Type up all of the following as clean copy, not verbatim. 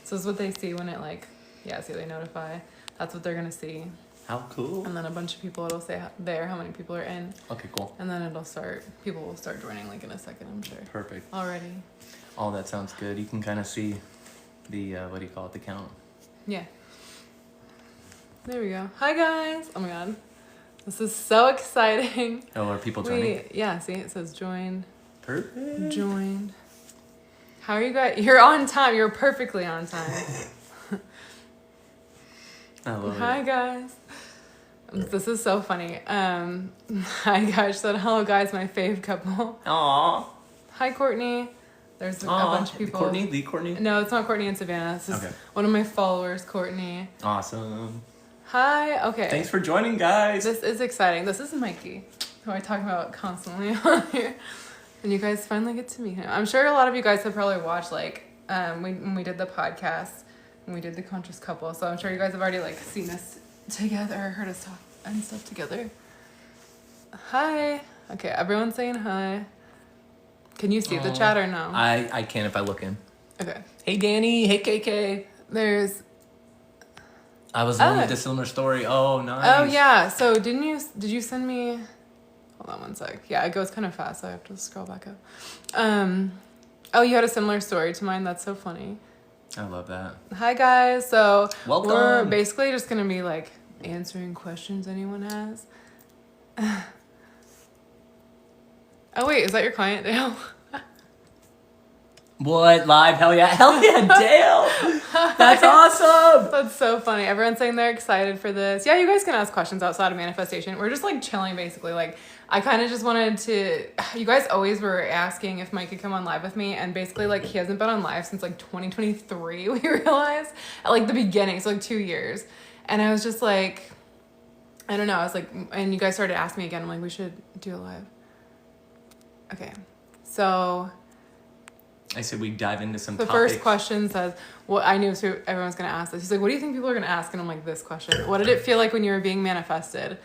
So this is what they see when it like, see, they notify. That's what they're going to see. How cool. And then a bunch of people, it'll say there how many people are in. Okay, cool. And then people will start joining like in a second, I'm sure. Perfect. Already. Oh, that sounds good. You can kind of see the, what do you call it, the count. Yeah. There we go. Hi, guys. Oh, my God. This is so exciting. Oh, are people joining? Yeah, see, it says joined. Perfect. Joined. How are you guys? You're on time. You're perfectly on time. I love it. Hi, guys. This is so funny. Hi, guys. Said, hello, guys, my fave couple. Aww. Hi, Courtney. There's a bunch of people. Courtney? The Courtney? No, it's not Courtney and Savannah. This is one of my followers, Courtney. Awesome. Hi. Okay. Thanks for joining, guys. This is exciting. This is Mikey, who I talk about constantly on here. And you guys finally get to meet him. I'm sure a lot of you guys have probably watched, like, when we did the podcast, when we did the Conscious Couple. So I'm sure you guys have already, like, seen us together, heard us talk and stuff together. Hi. Okay, everyone's saying hi. Can you see the chat or no? I can if I look in. Okay. Hey, Danny. Hey, KK. There's... I was looking at the similar story. Oh, nice. Oh, yeah. So did you send me... Hold on one sec. Yeah, it goes kind of fast, so I have to scroll back up. Oh, you had a similar story to mine. That's so funny. I love that. Hi, guys. So welcome. We're basically just going to be, like, answering questions anyone has. Oh, wait. Is that your client, Dale? What? Live? Hell yeah, Dale! That's awesome! That's so funny. Everyone's saying they're excited for this. Yeah, you guys can ask questions outside of manifestation. We're just, like, chilling, basically. Like, I kind of just wanted to... You guys always were asking if Mike could come on live with me, and basically, like, he hasn't been on live since, like, 2023, we realized. At, like, the beginning, so, like, 2 years. And I was just, like... I don't know. I was, like... And you guys started asking me again. I'm like, we should do a live. Okay. So... I said we dive into some topics. The first question says, well, I knew everyone was going to ask this. He's like, what do you think people are going to ask? And I'm like, this question. What did it feel like when you were being manifested?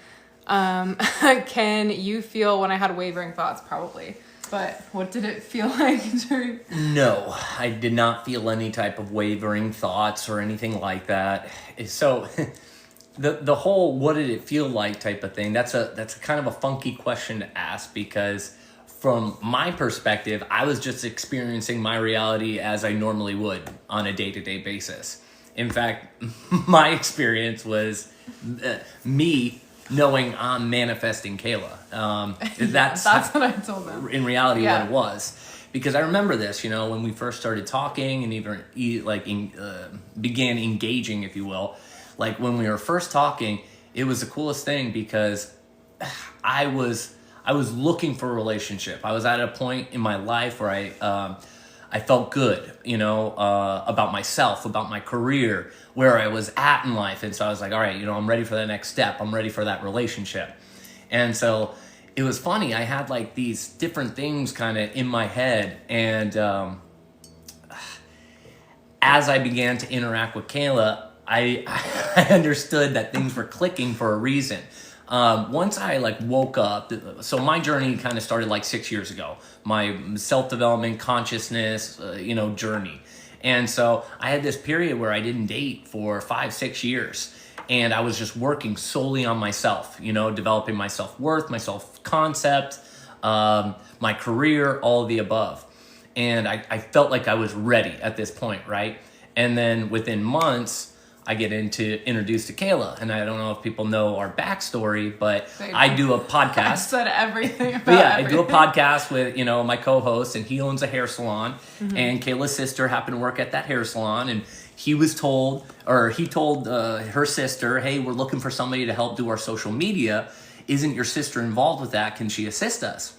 Can you feel when I had wavering thoughts? Probably. But what did it feel like during... No, I did not feel any type of wavering thoughts or anything like that. So the whole what did it feel like type of thing, that's a kind of a funky question to ask because... From my perspective, I was just experiencing my reality as I normally would on a day-to-day basis. In fact, my experience was me knowing I'm manifesting Kayla. That's what I told them. In reality, what it was. Because I remember this, when we first started talking and even began engaging, if you will. Like when we were first talking, it was the coolest thing because I was looking for a relationship. I was at a point in my life where I felt good, about myself, about my career, where I was at in life. And so I was like, all right, I'm ready for the next step. I'm ready for that relationship. And so it was funny. I had like these different things kind of in my head. And as I began to interact with Kayla, I understood that things were clicking for a reason. Once I woke up, so my journey kind of started 6 years ago, my self-development, consciousness, journey. And so I had this period where I didn't date for 5-6 years and I was just working solely on myself, developing my self-worth, my self-concept, my career, all of the above. And I felt like I was ready at this point, right? And then within months, I get introduced to Kayla, and I don't know if people know our backstory, but I do a podcast. I said everything about everything. I do a podcast with, my co-host, and he owns a hair salon, and Kayla's sister happened to work at that hair salon, and he told her sister, hey, we're looking for somebody to help do our social media. Isn't your sister involved with that? Can she assist us?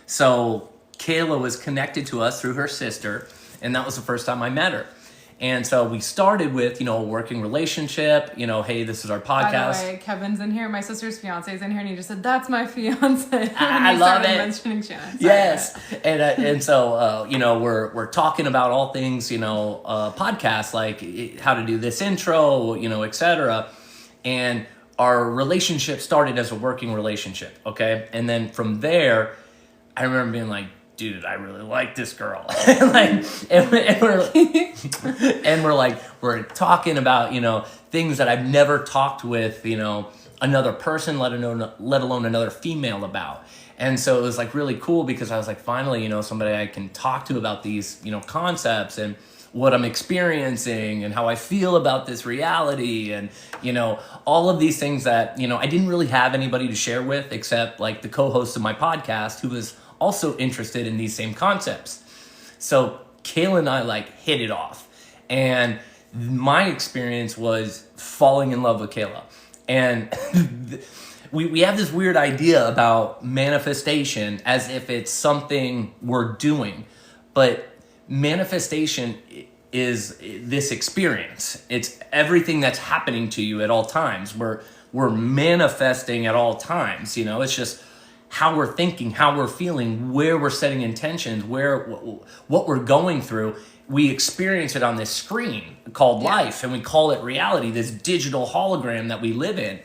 So Kayla was connected to us through her sister, and that was the first time I met her. And so we started with, a working relationship, hey, this is our podcast. By the way, Kevin's in here. My sister's fiance is in here, and he just said, that's my fiance. I love it. Mentioning Shannon. Yes. And so, we're talking about all things, podcasts, like how to do this intro, et cetera. And our relationship started as a working relationship, okay? And then from there, I remember being like, dude, I really like this girl. We're talking about, things that I've never talked with, another person, let alone another female about. And so it was like really cool because I was like, finally, somebody I can talk to about these, concepts and what I'm experiencing and how I feel about this reality and, all of these things that, I didn't really have anybody to share with except like the co-host of my podcast who was also interested in these same concepts. So Kayla and I like hit it off. And my experience was falling in love with Kayla. And we have this weird idea about manifestation as if it's something we're doing. But manifestation is this experience. It's everything that's happening to you at all times. We're manifesting at all times. It's just how we're thinking, how we're feeling, where we're setting intentions, what we're going through. We experience it on this screen called life, and we call it reality, this digital hologram that we live in.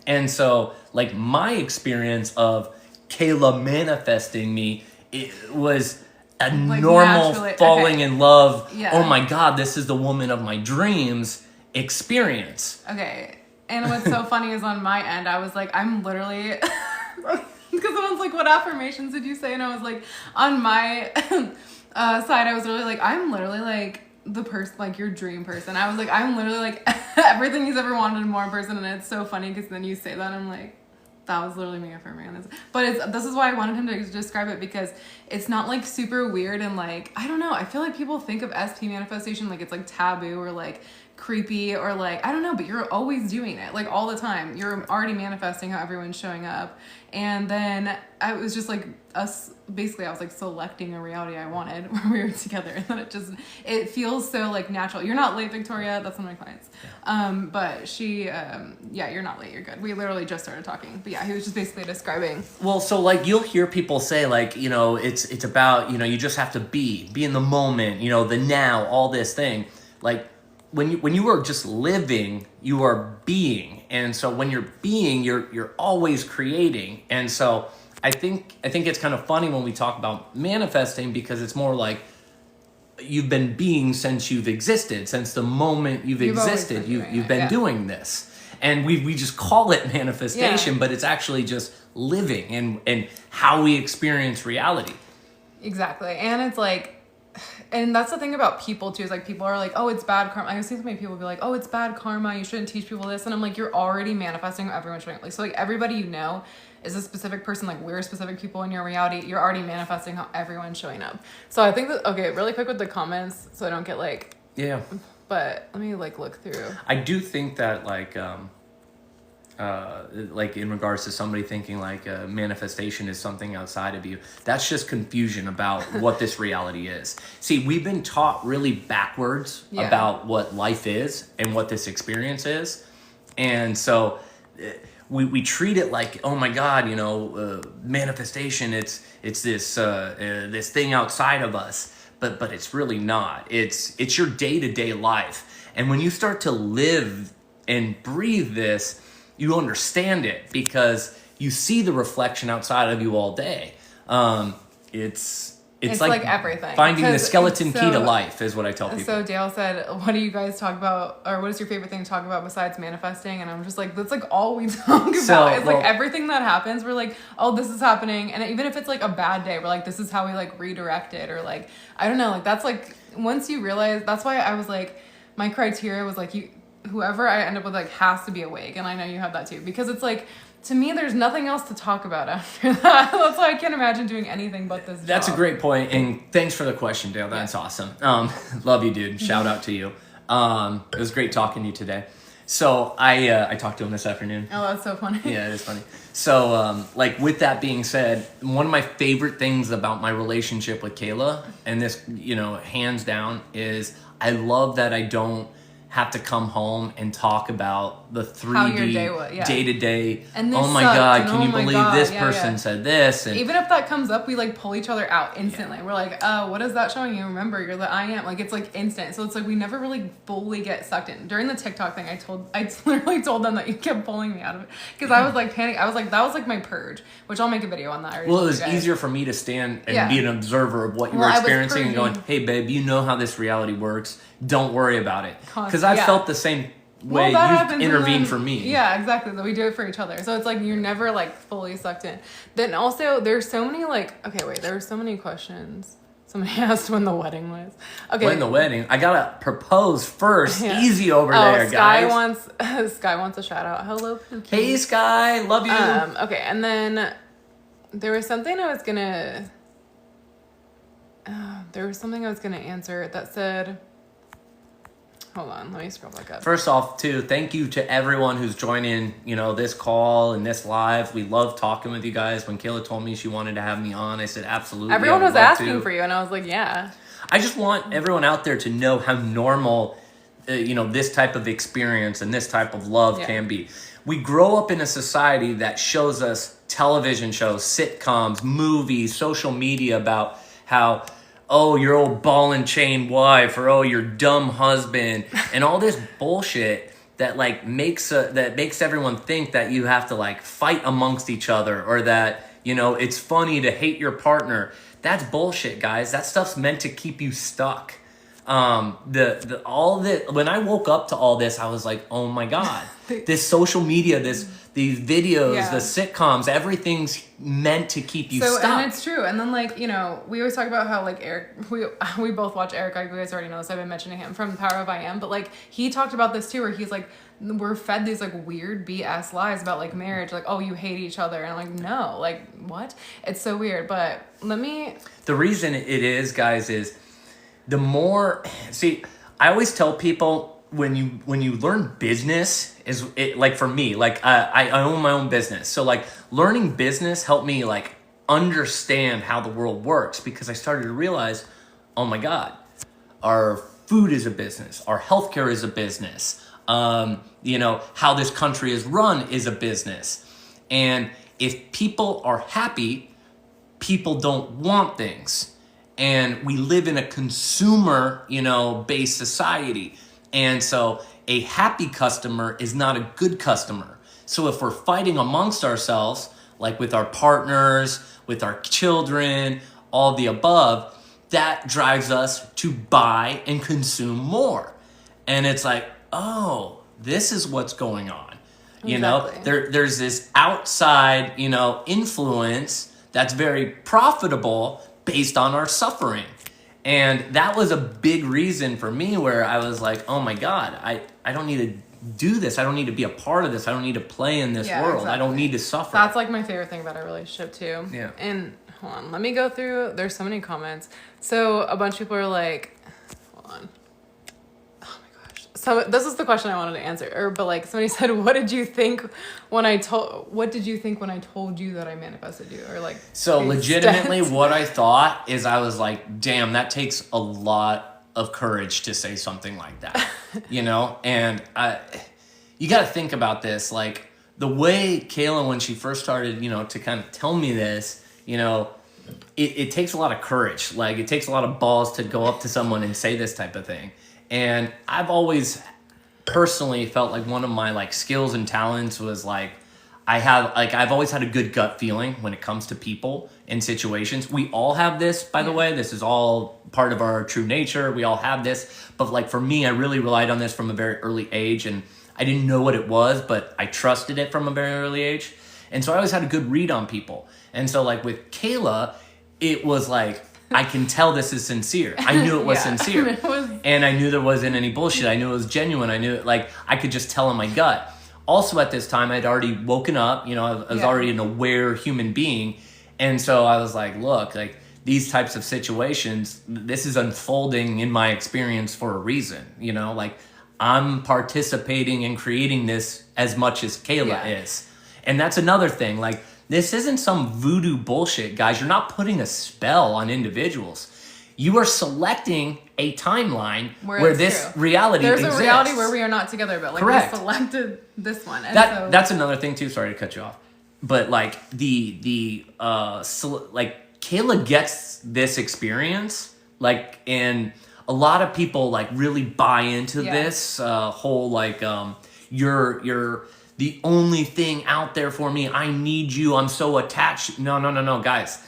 And so, like, my experience of Kayla manifesting me, it was a like normal falling in love. Yeah. Oh my God, this is the woman of my dreams experience. Okay. And what's so funny is on my end, I was like, I'm literally, because someone's like, what affirmations did you say? And I was like, on my side, I was really like, I'm literally like the person, like your dream person. I was like, I'm literally like everything he's ever wanted and more in person. And it's so funny because then you say that, I'm like, that was literally me affirming this. But this is why I wanted him to describe it, because it's not like super weird and like, I don't know. I feel like people think of SP manifestation like it's like taboo or like creepy or like, I don't know, but you're always doing it like all the time. You're already manifesting how everyone's showing up. And then I was just like us, basically I was like selecting a reality I wanted when we were together. And then it feels so like natural. You're not late, Victoria. That's one of my clients. Yeah. But she, you're not late. You're good. We literally just started talking. But yeah, he was just basically describing. Well, so like you'll hear people say like, it's about, you just have to be in the moment, the now, all this thing. Like when you are just living, you are being. And so when you're being, you're always creating. And so I think it's kind of funny when we talk about manifesting, because it's more like you've been being since you've existed, since the moment you've existed, you've been doing this. And we just call it manifestation, but it's actually just living and how we experience reality. Exactly. And it's like, and that's the thing about people too, is like people are like, oh, it's bad karma. I've seen so many people be like, oh, it's bad karma, you shouldn't teach people this. And I'm like, you're already manifesting what everyone's showing up. Like, so like everybody is a specific person, like we're specific people in your reality. You're already manifesting how everyone's showing up. So I think that, okay, really quick with the comments so I don't get like, but let me like look through. I do think that like in regards to somebody thinking like manifestation is something outside of you, that's just confusion about what this reality is. See, we've been taught really backwards about what life is and what this experience is. And so we treat it like, oh my God, manifestation, it's this thing outside of us. But it's really not. It's your day-to-day life. And when you start to live and breathe this, you understand it because you see the reflection outside of you all day. It's like everything. Finding the skeleton key to life is what I tell people. So Dale said, what do you guys talk about, or what is your favorite thing to talk about besides manifesting? And I'm just like, that's like all we talk about. It's like everything that happens, we're like, oh, this is happening. And even if it's like a bad day, we're like, this is how we like redirect it. Or like, I don't know, like that's like, once you realize, that's why I was like, my criteria was like, whoever I end up with like has to be awake. And I know you have that too, because it's like, to me, there's nothing else to talk about after that. That's why I can't imagine doing anything but this That's job. a great point, and thanks for the question, Dale. That's awesome. Love you, dude. Shout out to you. It was great talking to you today. So I talked to him this afternoon. Oh, that's so funny. Yeah, it is funny. So like with that being said, one of my favorite things about my relationship with Kayla, and this, hands down, is I love that I don't have to come home and talk about the 3D day to day. Oh my God, can you believe this person said this? And even if that comes up, we like pull each other out instantly. We're like, oh, what is that showing you? Remember, you're the I am. Like, it's like instant. So it's like we never really fully get sucked in. During the TikTok thing, I literally told them that you kept pulling me out of it because I was like panicking. I was like, that was like my purge, which I'll make a video on that. Well, it was easier for me to stand and be an observer of what you were experiencing and going, hey, babe, you know how this reality works. Don't worry about it. Because I felt the same way you've intervened for me. Yeah, exactly. That we do it for each other. So it's like you're never like fully sucked in. Then also there's so many there were so many questions. Somebody asked when the wedding was. Okay. When the wedding? I gotta propose first. Yeah. Easy over there, guys. Sky wants a shout out. Hello, Pookie. Hey, Sky. Love you. Okay, and then there was something I was gonna answer that said. Hold on, let me scroll back up. First off, too, thank you to everyone who's joining, this call and this live. We love talking with you guys. When Kayla told me she wanted to have me on, I said, absolutely. Everyone was asking for you, and I was like, yeah. I just want everyone out there to know how normal, this type of experience and this type of love can be. We grow up in a society that shows us television shows, sitcoms, movies, social media about how... oh, your old ball and chain wife, or oh, your dumb husband, and all this bullshit that makes everyone think that you have to fight amongst each other, or that it's funny to hate your partner. That's bullshit, guys. That stuff's meant to keep you stuck. When I woke up to all this, I was like, oh my God, this social media, these videos, the sitcoms, everything's meant to keep you stuck. And it's true. And then we always talk about how Eric, we both watch Eric. You guys already know this. I've been mentioning him from Power of I Am, but he talked about this too, where he's like, we're fed these weird BS lies about marriage, oh, you hate each other, and I'm like, no, what? It's so weird. But the reason it is, guys, is the more, I always tell people, when you learn business, for me, I own my own business. So learning business helped me understand how the world works, because I started to realize, oh my God, our food is a business, our healthcare is a business, how this country is run is a business. And if people are happy, people don't want things. And we live in a consumer, based society. And so a happy customer is not a good customer. So if we're fighting amongst ourselves, with our partners, with our children, all the above, that drives us to buy and consume more. And it's oh, this is what's going on. Exactly. There's this outside, influence that's very profitable based on our suffering. And that was a big reason for me where I was like, oh my God, I don't need to do this. I don't need to be a part of this. I don't need to play in this world. Exactly. I don't need to suffer. That's my favorite thing about our relationship too. Yeah. And hold on, let me go through. There's so many comments. So a bunch of people are hold on. Oh my gosh. So this is the question I wanted to answer. But somebody said, what did you think when I told you that I manifested you? Or So legitimately what I thought is I was like, damn, that takes a lot of courage to say something like that, and you got to think about this. The way Kayla, when she first started, to kind of tell me this, it takes a lot of courage. It takes a lot of balls to go up to someone and say this type of thing. And I've always personally felt one of my skills and talents was I've always had a good gut feeling when it comes to people and situations. We all have this, by the way. This is all part of our true nature. We all have this. But for me, I really relied on this from a very early age. And I didn't know what it was, but I trusted it from a very early age. And so I always had a good read on people. And so with Kayla, it was I can tell this is sincere. I knew it was sincere. And I knew there wasn't any bullshit. I knew it was genuine. I knew it, I could just tell in my gut. Also at this time, I'd already woken up, I was already an aware human being. And so I was look, these types of situations, this is unfolding in my experience for a reason, I'm participating in creating this as much as Kayla is. And that's another thing, this isn't some voodoo bullshit, guys. You're not putting a spell on individuals. You are selecting a timeline where where it's this true. reality There's exists. a reality where we are not together, but like Correct. we selected this one. And That's another thing too. Sorry to cut you off, but like like Kayla gets this experience, like, and a lot of people like really buy into this whole like you're the only thing out there for me. I need you. I'm so attached. No, guys.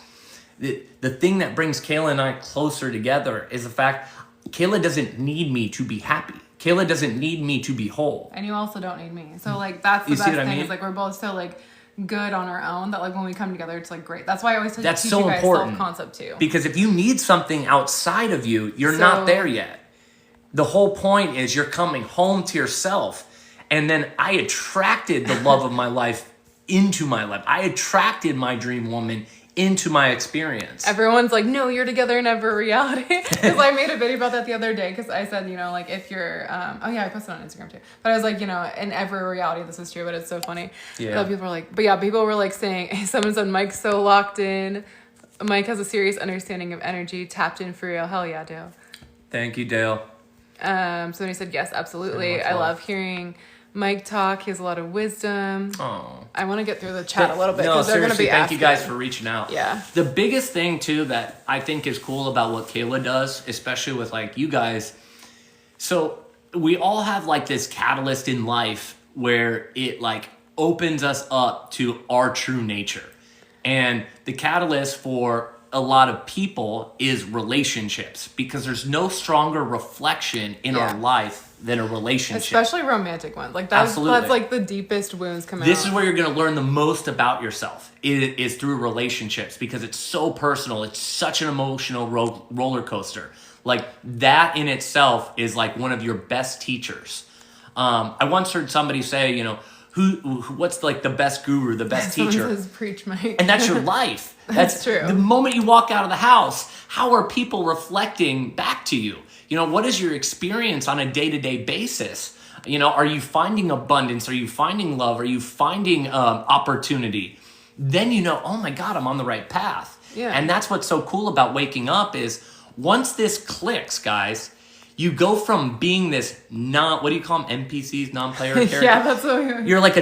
The thing that brings Kayla and I closer together is the fact Kayla doesn't need me to be happy. Kayla doesn't need me to be whole. And you also don't need me. So like that's the You best see what I thing mean? is like we're both so like good on our own that like when we come together it's like great. That's why I always teach That's you so guys important. self-concept too. Because if you need something outside of you, you're not there yet. The whole point is you're coming home to yourself. And then I attracted the love of my life into my life. I attracted my dream woman into my experience. Everyone's like, no, you're together in every reality. Because I made a video about that the other day because I said, you know, like if you're, oh yeah, I posted on Instagram too. But I was like, you know, in every reality this is true, but it's so funny. Yeah. People were like, but yeah, people were like saying, someone said Mike's so locked in. Mike has a serious understanding of energy, tapped in for real. Hell yeah, Dale. Thank you, Dale. Somebody said, yes, absolutely. I love hearing Mike talk. He has a lot of wisdom. Oh. I want to get through the chat a little bit because they're going to be thank asking. you guys for reaching out. Yeah. The biggest thing too that I think is cool about what Kayla does, especially with like you guys, so we all have like this catalyst in life where it like opens us up to our true nature. And the catalyst for a lot of people is relationships because there's no stronger reflection in our life than a relationship. Especially romantic ones. Like that's like the deepest wounds come out. This is where you're going to learn the most about yourself is through relationships because it's so personal. It's such an emotional roller coaster. Like that in itself is like one of your best teachers. I once heard somebody say, you know, what's like the best guru, the best teacher? Someone says, preach, Mike. And that's your life. That's true. The moment you walk out of the house, how are people reflecting back to you? You know, what is your experience on a day-to-day basis? You know, are you finding abundance? Are you finding love? Are you finding opportunity? Then you know, oh my God, I'm on the right path. Yeah. And that's what's so cool about waking up is once this clicks, guys, you go from being this what do you call them? NPCs, non-player character? Yeah, that's what You're like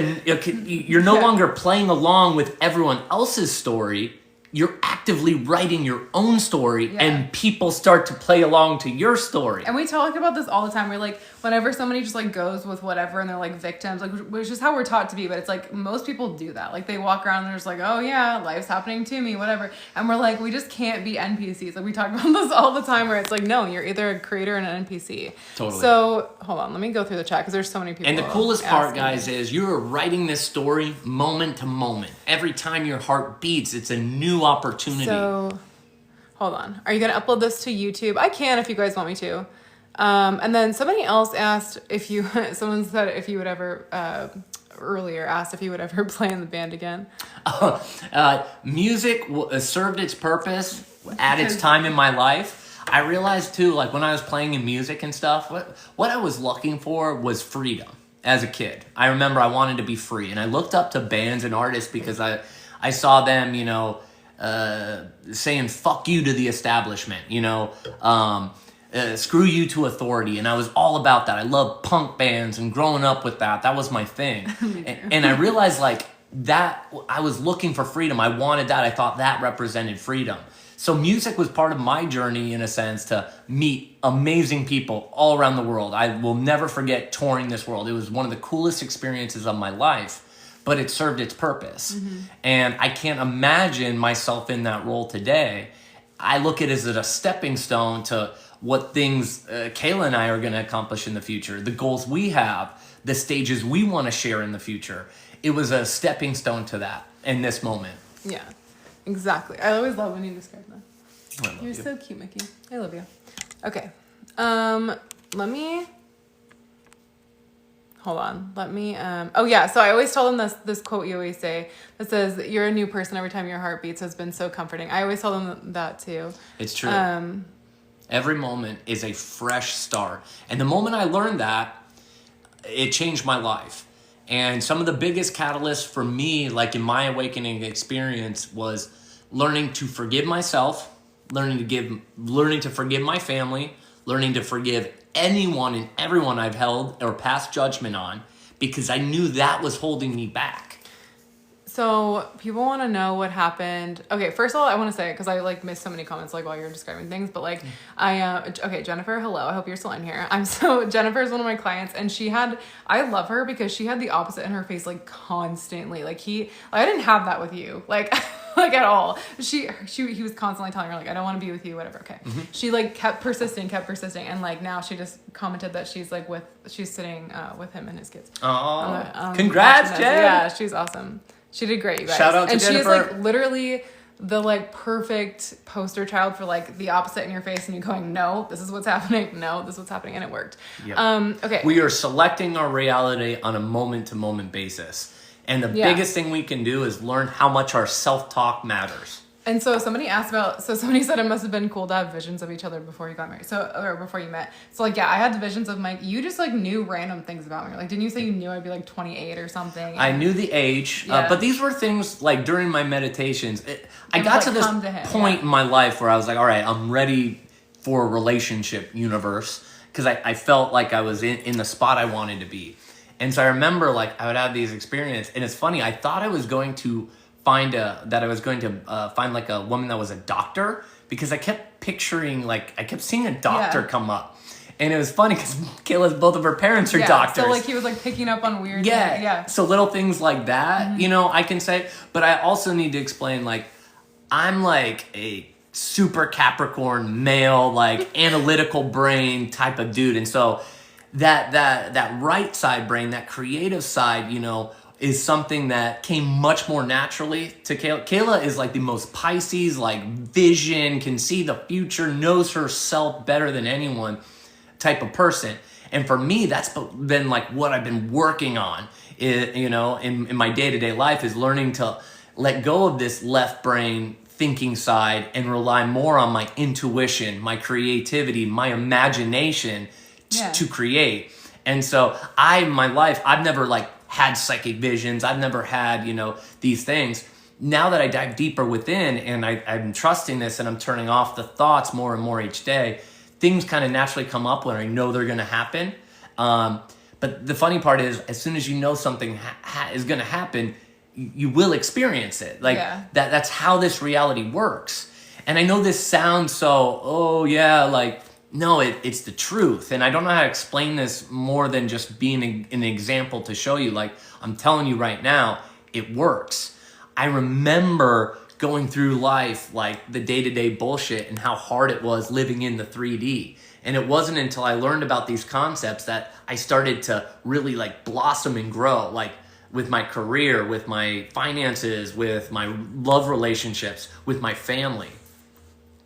you're no longer playing along with everyone else's story. You're actively writing your own story and people start to play along to your story. And we talk about this all the time. We're like, whenever somebody just like goes with whatever and they're like victims, like which is how we're taught to be, but it's like most people do that. Like they walk around and they're just like, oh yeah, life's happening to me, whatever. And we're like, we just can't be NPCs. Like we talk about this all the time where it's like, no, you're either a creator and an NPC. Totally. So hold on, let me go through the chat because there's so many people. And the coolest part, guys, is you're writing this story moment to moment. Every time your heart beats, it's a new opportunity. So, hold on. Are you going to upload this to YouTube? I can if you guys want me to. And then somebody else asked if you, someone said if you would ever, earlier asked if you would ever play in the band again. Music served its purpose at its time in my life. I realized too, like when I was playing in music and stuff, what I was looking for was freedom as a kid. I remember I wanted to be free and I looked up to bands and artists because I saw them, you know, saying fuck you to the establishment, you know, screw you to authority. And I was all about that. I love punk bands and growing up with that was my thing. and I realized like that I was looking for freedom. I wanted that. I thought that represented freedom. So music was part of my journey in a sense to meet amazing people all around the world. I will never forget touring this world. It was one of the coolest experiences of my life. But it served its purpose. Mm-hmm. And I can't imagine myself in that role today. I look at it as a stepping stone to what things Kayla and I are going to accomplish in the future, the goals we have, the stages we want to share in the future. It was a stepping stone to that in this moment. Yeah, exactly. I always love when you describe that. You're you. so cute, Mickey. I love you. Okay. Let me... Hold on. Let me, oh yeah. So I always tell them this quote you always say that says, you're a new person every time your heart beats has been so comforting. I always tell them that too. It's true. Every moment is a fresh start. And the moment I learned that, it changed my life. And some of the biggest catalysts for me, like in my awakening experience, was learning to forgive myself, learning to forgive my family, learning to forgive anyone and everyone I've held or passed judgment on, because I knew that was holding me back. So people want to know what happened. Okay, first of all, I want to say, because I like missed so many comments like while you're describing things, but like okay, Jennifer, hello, I hope you're still in here. Jennifer is one of my clients, and I love her because she had the opposite in her face like constantly. Like I didn't have that with you, like like at all. He was constantly telling her like, I don't want to be with you, whatever. Okay, she like kept persisting, and like now she just commented that she's sitting with him and his kids. Oh, congrats, Jen! Yeah, she's awesome. She did great, you guys. Shout out to Jennifer. And she is like literally the like perfect poster child for like the opposite in your face, and you going, no, this is what's happening. No, this is what's happening, and it worked. Yep. Okay. We are selecting our reality on a moment-to-moment basis, and the biggest thing we can do is learn how much our self-talk matters. And so somebody said it must have been cool to have visions of each other before you got married. Or before you met. So like, yeah, I had the visions of Mike. You just like knew random things about me. Like, didn't you say you knew I'd be like 28 or something? I knew the age, but these were things like during my meditations. I got to this point in my life where I was like, all right, I'm ready for a relationship universe, because I felt like I was in the spot I wanted to be. And so I remember like I would have these experiences, and it's funny, I thought I was going to find like a woman that was a doctor, because I kept picturing, like, I kept seeing a doctor come up. And it was funny because Kayla's, both of her parents are doctors. So like he was like picking up on weird things. Yeah. So little things like that, you know, I can say. But I also need to explain, like, I'm like a super Capricorn male, like analytical brain type of dude. And so that right side brain, that creative side, you know, is something that came much more naturally to Kayla. Kayla is like the most Pisces, like vision, can see the future, knows herself better than anyone type of person. And for me, that's been like what I've been working on, you know, in my day-to-day life, is learning to let go of this left brain thinking side and rely more on my intuition, my creativity, my imagination to create. And so my life, I've never like had psychic visions. I've never had, you know, these things. Now that I dive deeper within and I'm trusting this and I'm turning off the thoughts more and more each day, things kind of naturally come up when I know they're going to happen. But the funny part is, as soon as you know something is going to happen, you will experience it. Like that's how this reality works. And I know this sounds so, like, no, it's the truth. And I don't know how to explain this more than just being an example to show you. Like, I'm telling you right now, it works. I remember going through life, like the day-to-day bullshit and how hard it was living in the 3D. And it wasn't until I learned about these concepts that I started to really like blossom and grow, like with my career, with my finances, with my love relationships, with my family.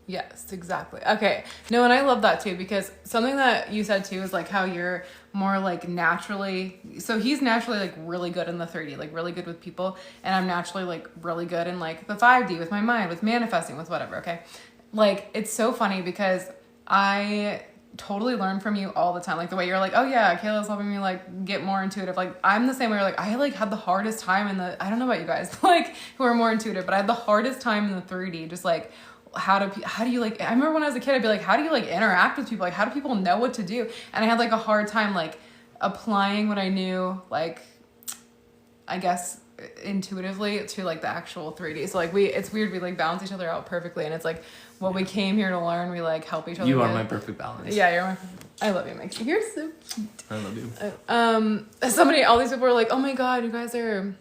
Yes, exactly. Okay. No, and I love that too, because something that you said too is like how you're more like naturally, so he's naturally like really good in the 3D, like really good with people, and I'm naturally like really good in like the 5D with my mind, with manifesting, with whatever, okay? Like, it's so funny because I totally learn from you all the time. Like the way you're like, oh yeah, Kayla's helping me like get more intuitive. Like I'm the same way. Like I like had the hardest time I don't know about you guys, like who are more intuitive, but I had the hardest time in the 3D, just like, how do you like, I remember when I was a kid, I'd be like, how do you like interact with people? Like, how do people know what to do? And I had like a hard time like applying what I knew, like, I guess intuitively to like the actual 3D. So like it's weird, we like balance each other out perfectly, and it's like what we came here to learn, we like help each other. You are my perfect balance. Yeah, I love you, Mike. You're so cute. I love you. All these people are like, oh my god, you guys are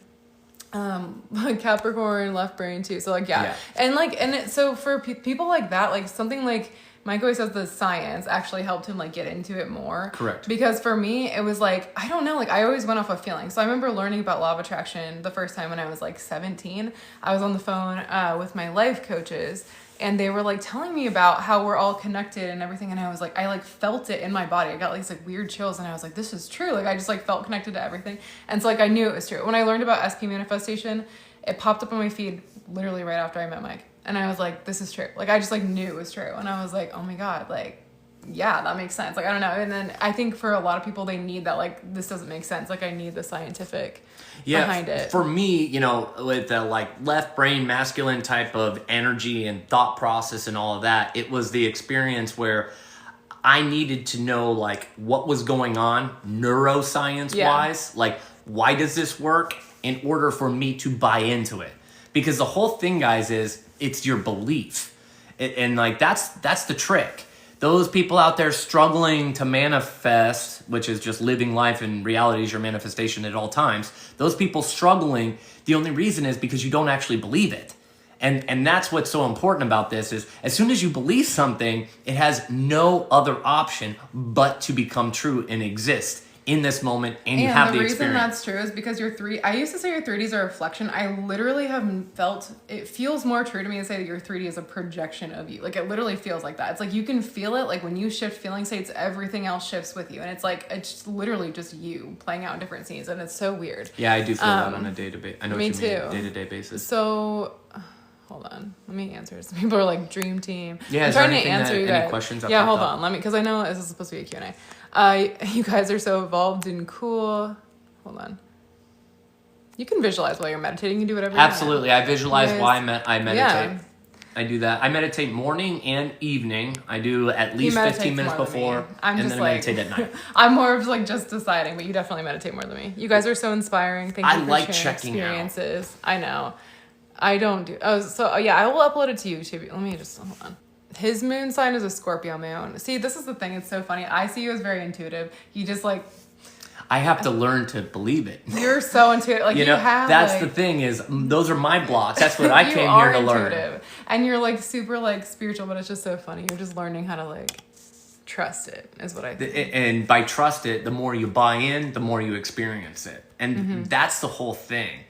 Capricorn left brain too. So like so for people like that, like something like Mike always says, the science actually helped him like get into it more. Correct. Because for me it was like, I don't know, like I always went off of feelings. So I remember learning about law of attraction the first time when I was like 17. I was on the phone with my life coaches, and they were like telling me about how we're all connected and everything. And I was like, I like felt it in my body. I got these like weird chills, and I was like, this is true. Like I just like felt connected to everything. And so like I knew it was true. When I learned about SP manifestation, it popped up on my feed literally right after I met Mike. And I was like, this is true. Like I just like knew it was true. And I was like, oh my God, like, yeah, that makes sense. Like, I don't know. And then I think for a lot of people, they need that, like, this doesn't make sense. Like I need the scientific behind it. For me, you know, with the like left brain masculine type of energy and thought process and all of that, it was the experience where I needed to know like what was going on neuroscience wise, like why does this work, in order for me to buy into it. Because the whole thing, guys, is it's your belief. And like that's the trick. Those people out there struggling to manifest, which is just living life in reality is your manifestation at all times. Those people struggling, the only reason is because you don't actually believe it. And that's what's so important about this is as soon as you believe something, it has no other option but to become true and exist in this moment, and you have the experience. And the reason that's true is because I used to say your 3D is a reflection. I literally have felt, it feels more true to me to say that your 3D is a projection of you. Like, it literally feels like that. It's like you can feel it, like when you shift feeling states, everything else shifts with you. And it's like, it's literally just you playing out in different scenes, and it's so weird. Yeah, I do feel that on a day-to-day, I know what you mean, day-to-day basis. So... hold on, let me answer. Some people are like dream team. Yeah, I'm trying to answer you guys. Any questions? Yeah, hold on. Let me, because I know this is supposed to be a Q&A. You guys are so evolved and cool. Hold on. You can visualize while you're meditating. You can do whatever. Absolutely, you want. I visualize while I meditate. Yeah. I do that. I meditate morning and evening. I do at least 15 minutes before, and then I meditate at night. I'm more of like just deciding, but you definitely meditate more than me. You guys are so inspiring. Thank you for like sharing checking experiences. I know. I don't do... yeah, I will upload it to YouTube. Let me just... hold on. His moon sign is a Scorpio moon. See, this is the thing. It's so funny. I see you as very intuitive. You just like... I have to learn to believe it. You're so intuitive. Like, you have... That's the thing is, those are my blocks. That's what I came here to learn. And you're like super like spiritual, but it's just so funny. You're just learning how to like trust it, is what I think. And by trust it, the more you buy in, the more you experience it. And that's the whole thing.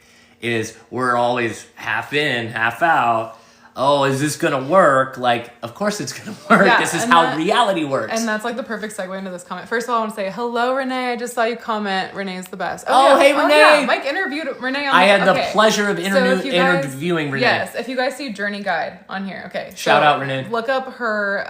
Is we're always half in, half out. Oh, is this gonna work? Like, of course it's gonna work. Yeah, this is how reality works. And that's like the perfect segue into this comment. First of all, I want to say, hello, Renee. I just saw you comment. Renee's the best. Hey, Renee. Yeah. Mike interviewed Renee on I had the pleasure of interviewing Renee. Yes, if you guys see Journey Guide on here, okay. Shout out, Renee. Look up her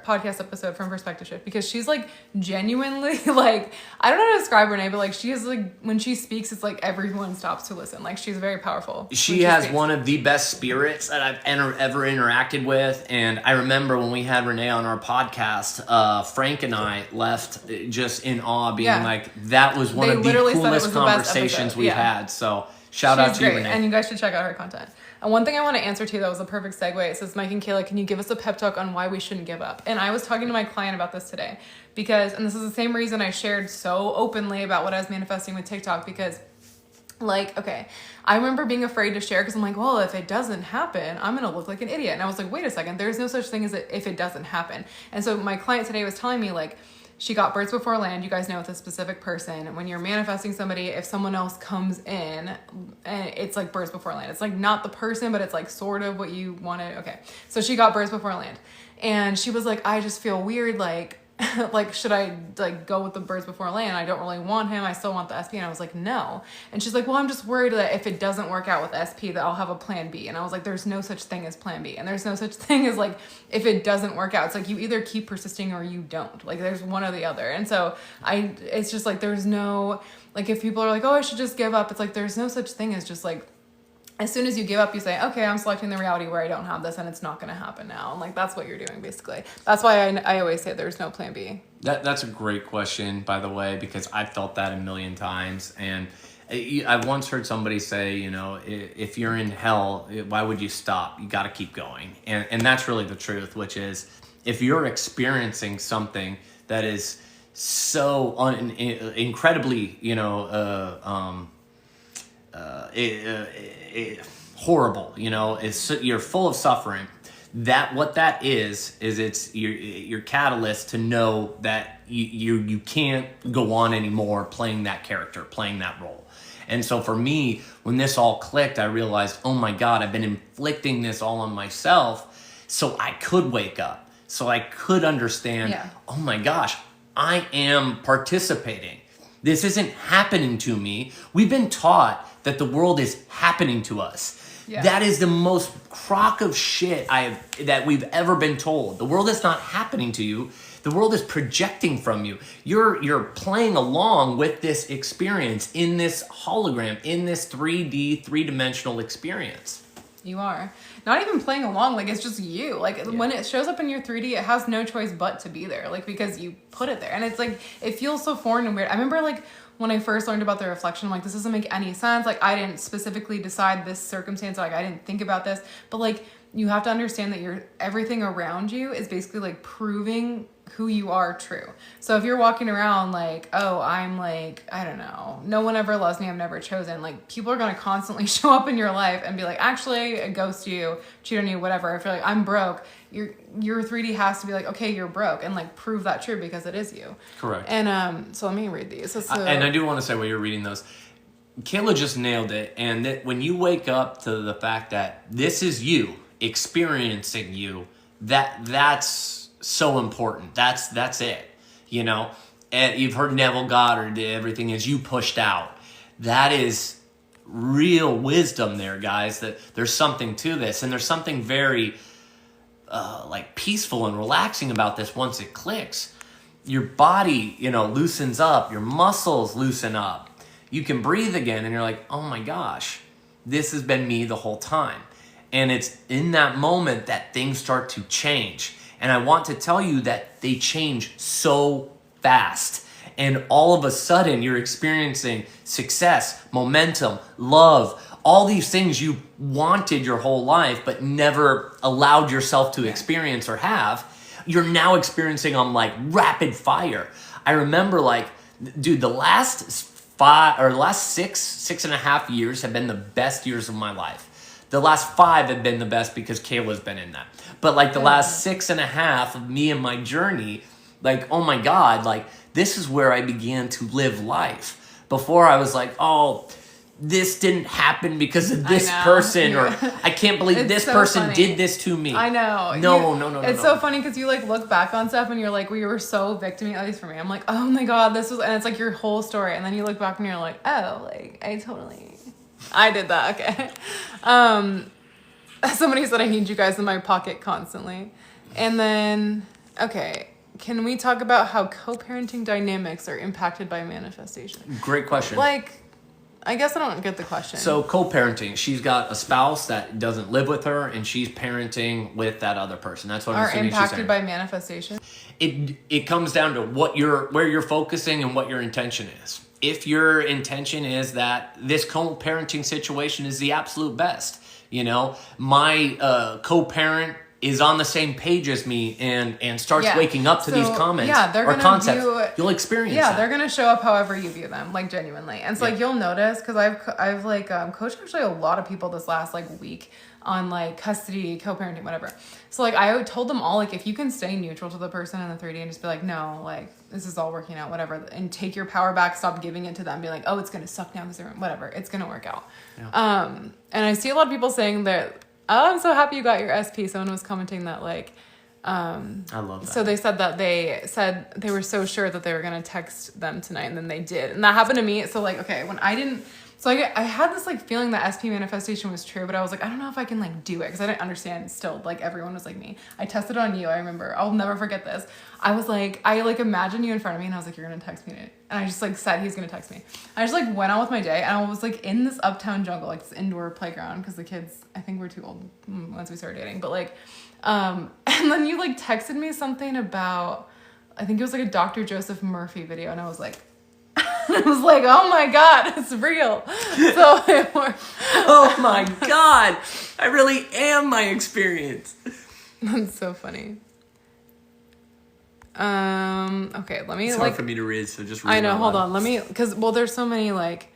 podcast episode from Perspective Shift, because she's like genuinely like, I don't know how to describe Renee, but like she is like, when she speaks, it's like everyone stops to listen. Like, she's very powerful. She has one of the best spirits that I've ever interacted with. And I remember when we had Renee on our podcast, Frank and I left just in awe, being like, that was one of the coolest conversations we've had. So shout out to you, Renee. And you guys should check out her content. And one thing I want to answer to, that was a perfect segue. It says, Mike and Kayla, can you give us a pep talk on why we shouldn't give up? And I was talking to my client about this today because, and this is the same reason I shared so openly about what I was manifesting with TikTok, because like, okay, I remember being afraid to share because I'm like, well, if it doesn't happen, I'm going to look like an idiot. And I was like, wait a second, there's no such thing as if it doesn't happen. And so my client today was telling me, like, she got birds before land. You guys know, with a specific person, when you're manifesting somebody, if someone else comes in, and it's like birds before land. It's like not the person, but it's like sort of what you wanted. Okay. So she got birds before land, and she was like, I just feel weird. Like, like, should I like go with the birds before land? I don't really want him. I still want the SP. And I was like, no. And she's like, well, I'm just worried that if it doesn't work out with SP, that I'll have a plan B. And I was like, there's no such thing as plan B. And there's no such thing as like, if it doesn't work out, it's like you either keep persisting or you don't. Like, there's one or the other. And so it's just like, there's no, like, if people are like, oh, I should just give up, it's like, there's no such thing as just like, as soon as you give up, you say, okay, I'm selecting the reality where I don't have this, and it's not going to happen now. And like, that's what you're doing, basically. That's why I always say there's no plan B. That's a great question, by the way, because I've felt that a million times. And I once heard somebody say, you know, if you're in hell, why would you stop? You got to keep going. And that's really the truth, which is, if you're experiencing something that is so incredibly, you know, horrible, you know, you're full of suffering. What that is it's your catalyst to know that you can't go on anymore playing that character, playing that role. And so for me, when this all clicked, I realized, oh my God, I've been inflicting this all on myself so I could wake up, so I could understand, oh my gosh, I am participating. This isn't happening to me. We've been taught that the world is happening to us. Yeah. That is the most crock of shit that we've ever been told. The world is not happening to you. The world is projecting from you. You're playing along with this experience in this hologram, in this 3D, three-dimensional experience. You are. Not even playing along, like, it's just you. Like, when it shows up in your 3D, it has no choice but to be there, like, because you put it there. And it's, like, it feels so foreign and weird. I remember, like, when I first learned about the reflection, I'm like, this doesn't make any sense. Like, I didn't specifically decide this circumstance. Like, I didn't think about this. But, like, you have to understand that everything around you is basically, like, proving who you are true. So if you're walking around like, oh, I'm like, I don't know, no one ever loves me, I'm never chosen, like, people are going to constantly show up in your life and be like, actually, ghost you, cheat on you, whatever. If you're like, I'm broke, your 3D has to be like, okay, you're broke, and like prove that true because it is you. Correct. And so let me read these. And I do want to say, while you're reading those, Kayla just nailed it. And that when you wake up to the fact that this is you experiencing you, that's so important. That's it. You know, and you've heard Neville Goddard, everything is you pushed out. That is real wisdom there, guys. That there's something to this, and there's something very like peaceful and relaxing about this once it clicks. Your body, you know, loosens up, your muscles loosen up. You can breathe again, and you're like, oh my gosh, this has been me the whole time. And it's in that moment that things start to change. And I want to tell you that they change so fast. And all of a sudden, you're experiencing success, momentum, love, all these things you wanted your whole life, but never allowed yourself to experience or have. You're now experiencing on like rapid fire. I remember like, dude, the last 6.5 years have been the best years of my life. The last 5 have been the best because Kayla's been in that. But like the last 6.5 of me and my journey, like, oh my God, like this is where I began to live life. Before I was like, oh, this didn't happen because of this person, or I can't believe this so person did this to me. I know. No. It's so funny because you like look back on stuff and you're like, we were so victim-y, at least for me. I'm like, oh my God, this was, and it's like your whole story. And then you look back and you're like, oh, like I did that. Okay. Somebody said I need you guys in my pocket constantly. And then, okay, can we talk about how co-parenting dynamics are impacted by manifestation? Great question. Like, I guess I don't get the question. So co-parenting, she's got a spouse that doesn't live with her, and she's parenting with that other person. That's what I'm assuming she's saying. Are impacted by manifestation? It comes down to where you're focusing and what your intention is. If your intention is that this co-parenting situation is the absolute best, you know, my co-parent is on the same page as me and starts waking up to these comments or concepts, you'll experience that. They're going to show up however you view them, like genuinely. And so like you'll notice, because I've like coached actually a lot of people this last like week on like custody, co-parenting, whatever. So like I told them all, like, if you can stay neutral to the person in the 3D and just be like, no, like this is all working out, whatever, and take your power back, stop giving it to them, be like, oh, it's going to suck now because they're whatever, it's going to work out. Yeah. And I see a lot of people saying that, oh, I'm so happy you got your SP. Someone was commenting that like, I love that. So they said that they were so sure that they were going to text them tonight, and then they did. And that happened to me. So like, okay, when I didn't, so I had this like feeling that SP manifestation was true, but I was like, I don't know if I can like do it because I didn't understand still. Like everyone was like me. I tested on you. I remember. I'll never forget this. I was like, I like imagined you in front of me, and I was like, you're going to text me. And I just like said he's going to text me. I just like went on with my day, and I was like in this uptown jungle, like this indoor playground, because the kids, I think we're too old once we started dating, but like, and then you like texted me something about, I think it was like a Dr. Joseph Murphy video, and I was like, oh my God, it's real. So it worked. Oh my God, I really am my experience. That's so funny. Okay, let me. It's hard for me to read, so just read. I know. Hold on. Let me, because there's so many like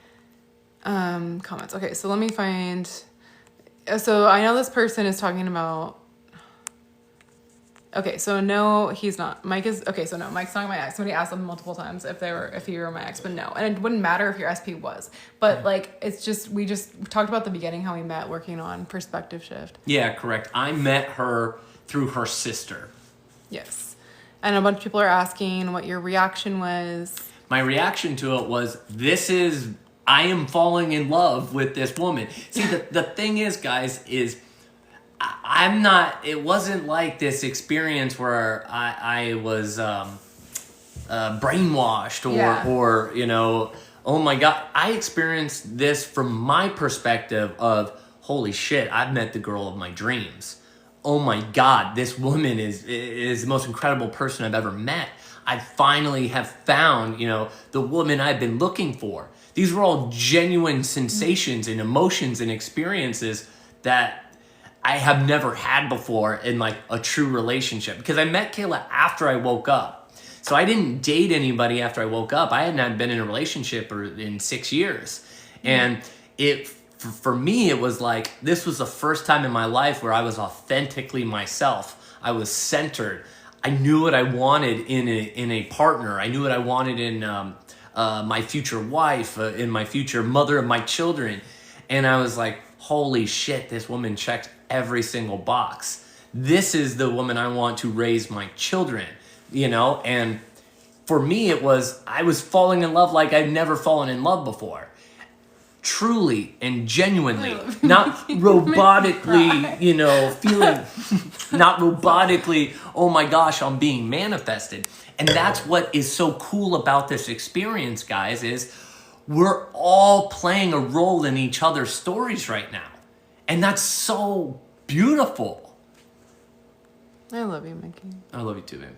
comments. Okay, so let me find. So I know this person is talking about. Okay, so no, he's not. Mike is okay. So no, Mike's not my ex. Somebody asked them multiple times if he were my ex, but no, and it wouldn't matter if your SP was. But like, it's just we talked about the beginning how we met working on perspective shift. Yeah, correct. I met her through her sister. Yes, and a bunch of people are asking what your reaction was. My reaction to it was, I am falling in love with this woman. See, the thing is, guys, is. I'm not, it wasn't like this experience where I was brainwashed or, you know, oh my God. I experienced this from my perspective of, holy shit, I've met the girl of my dreams. Oh my God, this woman is the most incredible person I've ever met. I finally have found, the woman I've been looking for. These were all genuine sensations and emotions and experiences that I have never had before in like a true relationship. Because I met Kayla after I woke up. So I didn't date anybody after I woke up. I had not been in a relationship in 6 years. And for me, it was like, this was the first time in my life where I was authentically myself. I was centered. I knew what I wanted in a partner. I knew what I wanted in my future wife, in my future mother of my children. And I was like, holy shit, this woman checked every single box. This is the woman I want to raise my children, And for me, I was falling in love like I'd never fallen in love before. Truly and genuinely, not robotically, feeling, not robotically, oh my gosh, I'm being manifested. And that's what is so cool about this experience, guys, is we're all playing a role in each other's stories right now. And that's so beautiful. I love you, Mickey. I love you too, babe.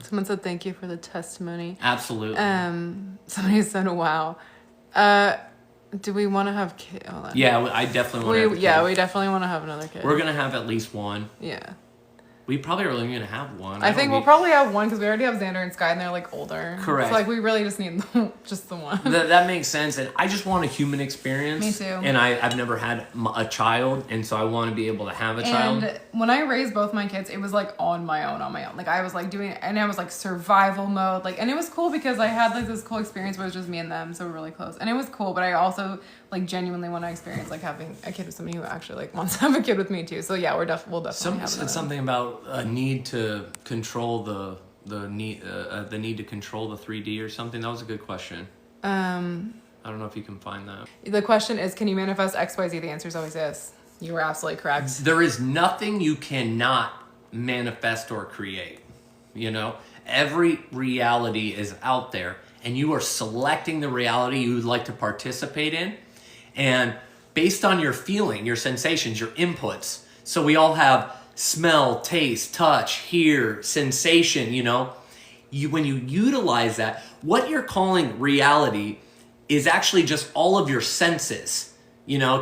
Someone said thank you for the testimony. Absolutely. Somebody said, wow. Do we want to have kids? Yeah, I definitely want to have a kid. Yeah, we definitely want to have another kid. We're going to have at least one. Yeah. We probably are only going to have one. I think we'll probably have one because we already have Xander and Sky and they're like older. Correct. So we really just need just the one. That makes sense. And I just want a human experience. Me too. And I've never had a child. And so I want to be able to have a child. And when I raised both my kids, it was like on my own. Like I was like doing, and I was like survival mode. And it was cool because I had like this cool experience where it was just me and them. So we're really close. And it was cool. But I also like genuinely want to experience like having a kid with somebody who actually like wants to have a kid with me too. So yeah, we'll definitely have Somebody said something about a need to control the need to control the 3D or something. That was a good question. I don't know if you can find that. The question is, can you manifest XYZ? The answer is always yes. You were absolutely correct. There is nothing you cannot manifest or create. Every reality is out there, and you are selecting the reality you would like to participate in, and based on your feeling, your sensations, your inputs. So we all have smell, taste, touch, hear, sensation, when you utilize that, what you're calling reality is actually just all of your senses,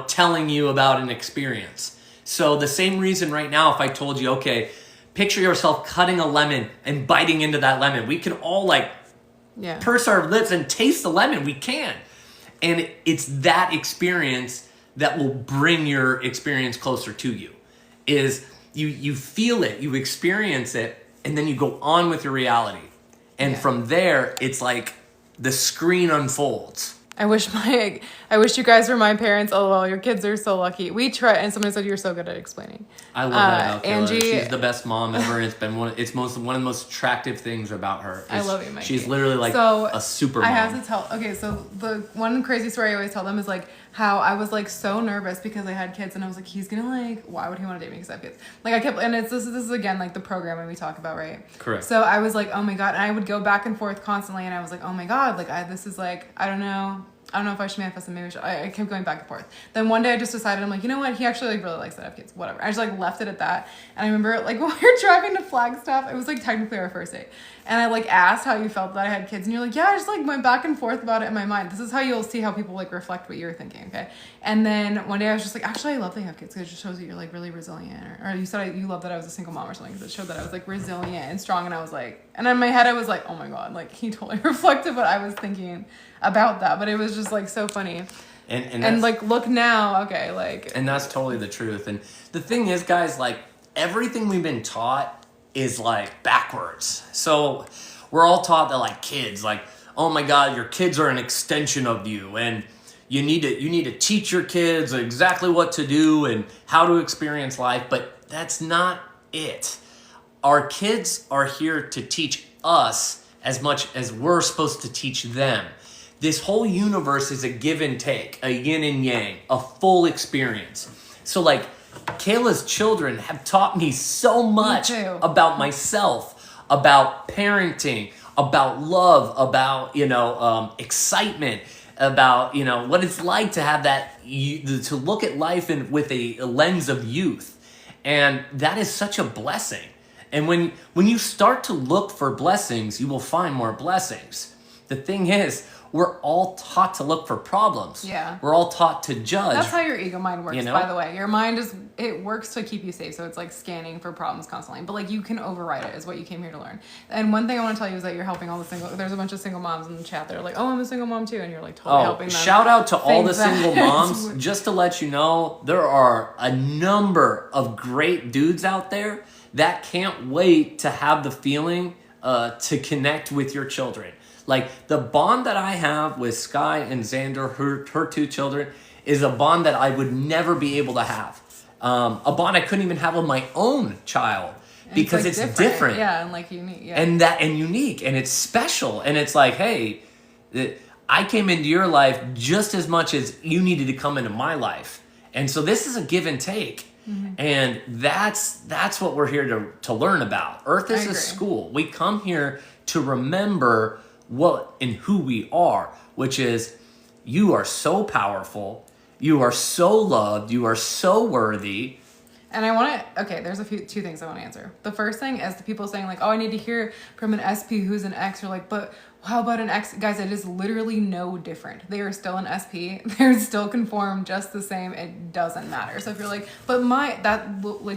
telling you about an experience. So the same reason right now, if I told you, okay, picture yourself cutting a lemon and biting into that lemon, we can all purse our lips and taste the lemon. We can. And it's that experience that will bring your experience closer to you. Is you feel it, you experience it, and then you go on with your reality. And from there, it's like the screen unfolds. I wish you guys were my parents. LOL, your kids are so lucky. We try, and someone said you're so good at explaining. I love that about Kayla. Angie, she's the best mom ever. It's been one of the most attractive things about her. I love you, Mikey. She's literally like a super mom. I have to tell. Okay, so the one crazy story I always tell them is like how I was like so nervous because I had kids, and I was like, he's gonna why would he want to date me because I have kids? Like I kept, and this is again like the programming we talk about, right? Correct. So I was like, oh my god, and I would go back and forth constantly, and I was like, oh my god, this is like I don't know if I should manifest him. Maybe I kept going back and forth. Then one day I just decided, I'm like, you know what? He actually really likes that I have kids. Whatever. I just left it at that. And I remember when we were driving to Flagstaff, it was technically our first date. And I asked how you felt that I had kids. And you're like, yeah, I just went back and forth about it in my mind. This is how you'll see how people reflect what you're thinking. Okay. And then one day I was just actually I love that you have kids because it just shows that you're really resilient. Or you said you love that I was a single mom or something because it showed that I was resilient and strong. And I was and in my head I was oh my God, he totally reflected what I was thinking about that. But it was just so funny. And look now, okay, and that's totally the truth. And the thing is, guys, everything we've been taught is backwards. So we're all taught that kids, oh my God, your kids are an extension of you, and you need to teach your kids exactly what to do and how to experience life. But that's not it. Our kids are here to teach us as much as we're supposed to teach them. This whole universe is a give and take, a yin and yang, a full experience. So Kayla's children have taught me so much about myself, about parenting, about love, about, excitement. about, you know, what it's like to have that, to look at life with a lens of youth. And that is such a blessing. And when you start to look for blessings, you will find more blessings. The thing is, we're all taught to look for problems. Yeah. We're all taught to judge. That's how your ego mind works, you know? by the way. Your mind it works to keep you safe, so it's like scanning for problems constantly. But like you can override it, is what you came here to learn. And one thing I want to tell you is that you're helping all the there's a bunch of single moms in the chat. They're like, oh, I'm a single mom too. And you're like totally helping them. Shout out to all the single moms. Just to let you know, there are a number of great dudes out there that can't wait to have the feeling to connect with your children. Like, the bond that I have with Sky and Xander, her two children, is a bond that I would never be able to have. A bond I couldn't even have with my own child, because it's different. Yeah, and like unique. Yeah. And unique, and it's special. And it's like, hey, I came into your life just as much as you needed to come into my life. And so this is a give and take. Mm-hmm. And that's what we're here to learn about. Earth is a school. We come here to remember what and who we are, which is, you are so powerful, you are so loved, you are so worthy. And I want to, okay, there's two things I want to answer. The first thing is the people saying like, oh, I need to hear from an SP who's an X. You're like, but how about an X? Guys, it is literally no different. They are still an SP. They're still conformed just the same. It doesn't matter. So if you're like, but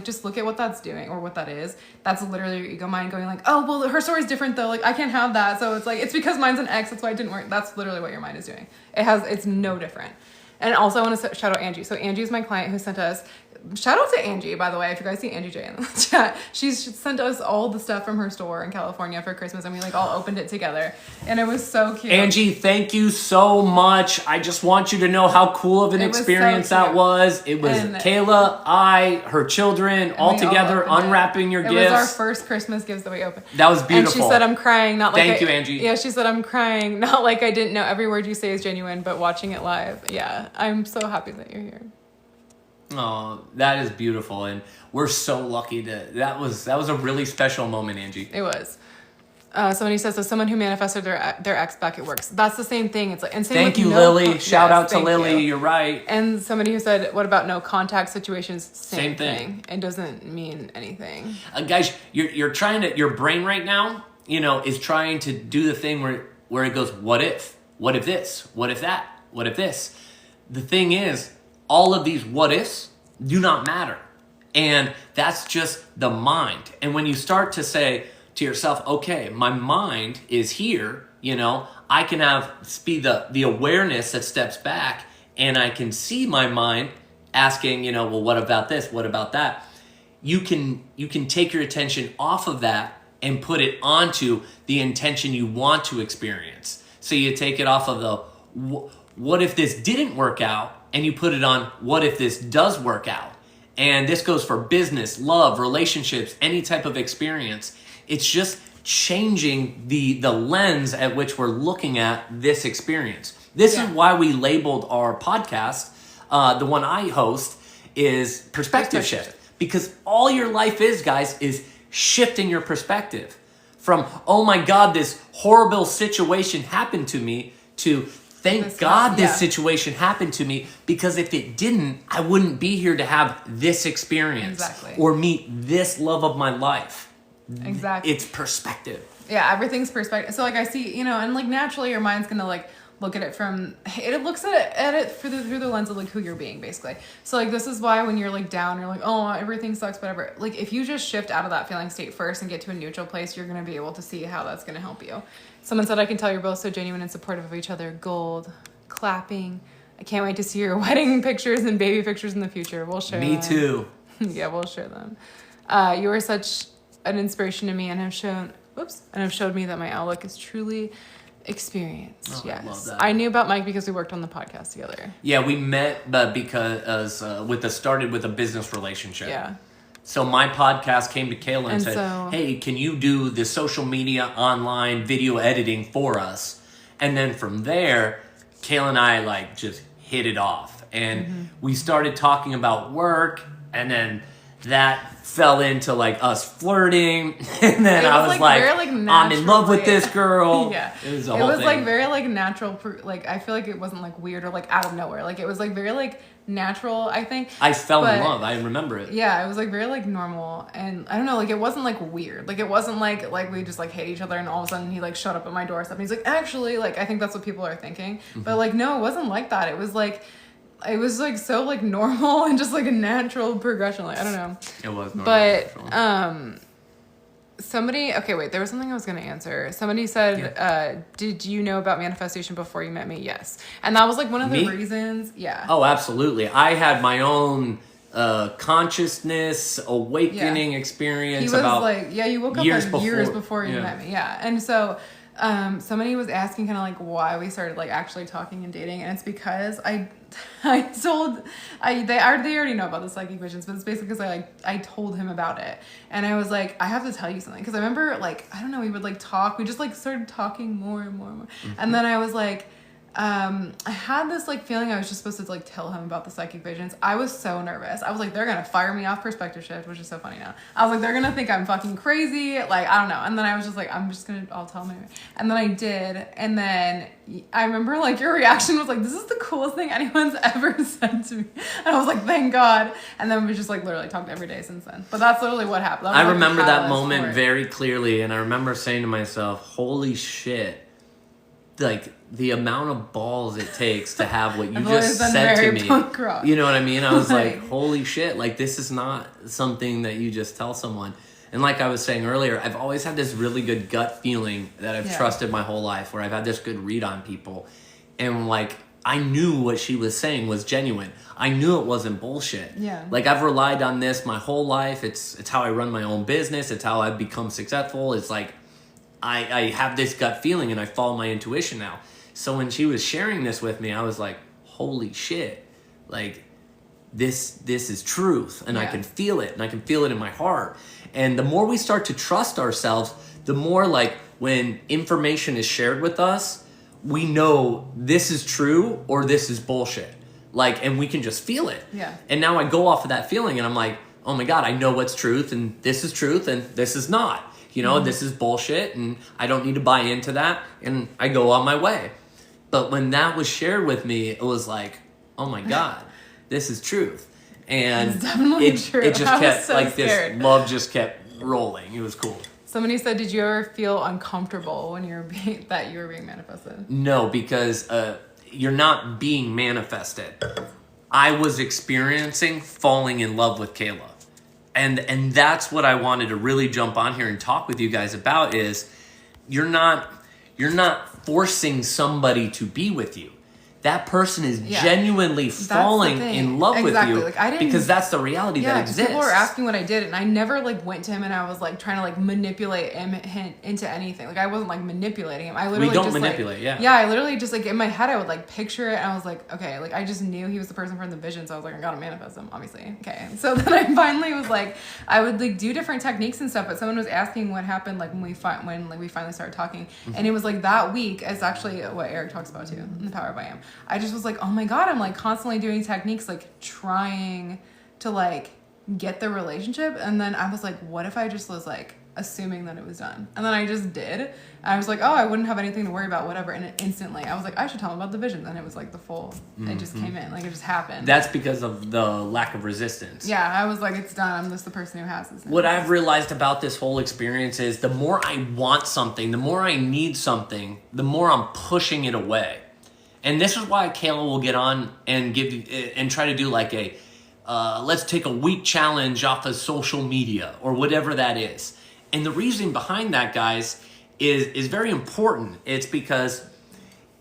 just look at what that's doing or what that is. That's literally your ego mind going like, oh, well, her story's different though. Like, I can't have that. So it's like, it's because mine's an X. That's why it didn't work. That's literally what your mind is doing. It's no different. And also I want to shout out Angie. So Angie is my client who sent us, shout out to Angie, by the way, if you guys see Angie J in the chat. She's sent us all the stuff from her store in California for Christmas, and we like all opened it together, and it was so cute. Angie, thank you so much. I just want you to know how cool of an experience that was. It was Kayla, her children, all together unwrapping your gifts. It was our first Christmas gifts that we opened. That was beautiful. And she said, I'm crying, not like Thank you, Angie. Yeah, she said, I'm crying, not like I didn't know every word you say is genuine, but watching it live. Yeah, I'm so happy that you're here. Oh, that is beautiful, and we're so lucky that was a really special moment, Angie. It was. Somebody says, so someone who manifested their ex back, it works. That's the same thing. It's like, and same thank you, Lily. Shout out to Lily. You're right. And somebody who said, what about no contact situations? Same thing. It doesn't mean anything. Guys, you're trying to, your brain right now, is trying to do the thing where it goes, what if this, what if that, what if this? The thing is, all of these what ifs do not matter. And that's just the mind. And when you start to say to yourself, okay, my mind is here, I can be the awareness that steps back, and I can see my mind asking, well, what about this? What about that? You can take your attention off of that and put it onto the intention you want to experience. So you take it off of the, what if this didn't work out? And you put it on, what if this does work out? And this goes for business, love, relationships, any type of experience. It's just changing the lens at which we're looking at this experience. This is why we labeled our podcast, the one I host, is Perspective Shift. Because all your life is, guys, is shifting your perspective. From, oh my God, this horrible situation happened to me, to thank God this situation happened to me, because if it didn't, I wouldn't be here to have this experience or meet this love of my life. Exactly. It's perspective. Yeah, everything's perspective. So like I see, and like naturally your mind's going to like look at it it looks at it through the lens of like who you're being, basically. So like this is why when you're like down, you're like, oh, everything sucks, whatever. Like if you just shift out of that feeling state first and get to a neutral place, you're going to be able to see how that's going to help you. Someone said, I can tell you're both so genuine and supportive of each other. Gold. Clapping. I can't wait to see your wedding pictures and baby pictures in the future. We'll share them. Me too. Yeah, we'll share them. You are such an inspiration to me and have showed me that my outlook is truly experienced. Yes. I love that. I knew about Mike because we worked on the podcast together. Yeah, we met because started with a business relationship. Yeah. So my podcast came to Kayla and said, hey, can you do the social media, online video editing for us? And then from there, Kayla and I just hit it off. And we started talking about work, and then that fell into like us flirting, and then I was like, very, I'm in love with this girl. Yeah, it was thing. Like very like natural. Like I feel like it wasn't like weird or like out of nowhere. Like it was like very like natural. I think I fell in love. I remember it. Yeah, it was like very like normal, and I don't know. Like it wasn't like weird. Like it wasn't like we just like hate each other, and all of a sudden he like showed up at my doorstep, and he's like, actually, like I think that's what people are thinking. But like no, it wasn't like that. It was like so like normal and just like a natural progression. Like I don't know. It was normal. But somebody, okay, wait, there was something I was going to answer. Somebody said, did you know about manifestation before you met me? Yes. And that was like one of the reasons. Yeah. Oh, absolutely. I had my own consciousness awakening experience. He was about like, you woke up years like before. years before you met me. Yeah. And so somebody was asking kind of like why we started like actually talking and dating, and it's because they already know about the psychic visions, but it's basically because I told him about it, and I was like, I have to tell you something, because I remember like I don't know, we would like talk, we just like started talking more and more and more, and then I was like, I had this like feeling I was just supposed to like tell him about the psychic visions. I was so nervous. I was like, they're gonna fire me off perspective shift, which is so funny now. I was like, they're gonna think I'm fucking crazy. Like, I don't know. And then I was just like, I'll tell him. And then I did. And then I remember like your reaction was like, this is the coolest thing anyone's ever said to me. And I was like, thank God. And then we just like literally talked every day since then. But that's literally what happened. I remember that moment very clearly. And I remember saying to myself, holy shit. Like the amount of balls it takes to have what you just said to me. You know what I mean? I was like, holy shit, like this is not something that you just tell someone. And like I was saying earlier, I've always had this really good gut feeling that I've trusted my whole life, where I've had this good read on people. And like I knew what she was saying was genuine. I knew it wasn't bullshit. Yeah. Like I've relied on this my whole life. It's how I run my own business. It's how I've become successful. It's like I have this gut feeling and I follow my intuition now. So when she was sharing this with me, I was like, holy shit. Like this is truth, and I can feel it, and I can feel it in my heart. And the more we start to trust ourselves, the more like when information is shared with us, we know this is true or this is bullshit. Like, and we can just feel it. Yeah. And now I go off of that feeling and I'm like, oh my God, I know what's truth and this is not. You know, this is bullshit, and I don't need to buy into that, and I go on my way. But when that was shared with me, it was like, oh my God, this is truth. And it just kept, so like scared. This love just kept rolling. It was cool. Somebody said, did you ever feel uncomfortable when you were being manifested? No, because you're not being manifested. I was experiencing falling in love with Kayla. And that's what I wanted to really jump on here and talk with you guys about is you're not forcing somebody to be with you. That person is genuinely falling in love with you, like, because that's the reality that exists. People were asking what I did, and I never like went to him and I was like trying to like manipulate him into anything. Like I wasn't like manipulating him. I literally I literally just like in my head I would like picture it, and I was like, okay, like I just knew he was the person from the vision, so I was like, I gotta manifest him, obviously. Okay, so then I finally was like, I would like do different techniques and stuff, but someone was asking what happened like when we finally started talking, and it was like that week is actually what Eric talks about too in The Power of I Am. I just was like, oh my God, I'm like constantly doing techniques, like trying to like get the relationship. And then I was like, what if I just was like assuming that it was done? And then I just did. And I was like, oh, I wouldn't have anything to worry about, whatever. And instantly I was like, I should tell him about the vision. And it was like it just came in, like it just happened. That's because of the lack of resistance. Yeah, I was like, it's done. I'm just the person who has this. What I've realized about this whole experience is the more I want something, the more I need something, the more I'm pushing it away. And this is why Kayla will get on and try to do like a let's take a week challenge off of social media or whatever that is. And the reason behind that, guys, is very important. It's because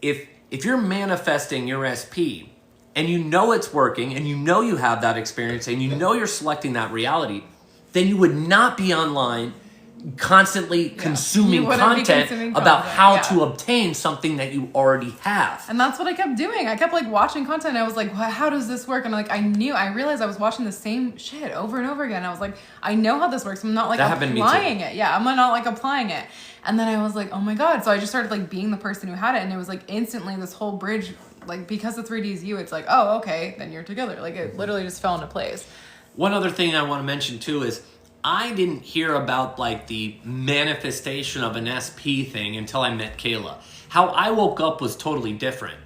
if you're manifesting your SP and you know it's working and you know you have that experience and you know you're selecting that reality, then you would not be online constantly consuming content about how to obtain something that you already have. And that's what I kept doing. I kept like watching content, and I was like, well, how does this work? And like I realized I was watching the same shit over and over again. I was like, I know how this works. I'm not like applying it. Yeah, I'm not like applying it. And then I was like, oh my God. So I just started like being the person who had it, and it was like instantly this whole bridge, like because the 3D is you, it's like, oh, okay, then you're together. Like it literally just fell into place. One other thing I want to mention too is I didn't hear about like the manifestation of an SP thing until I met Kayla. How I woke up was totally different.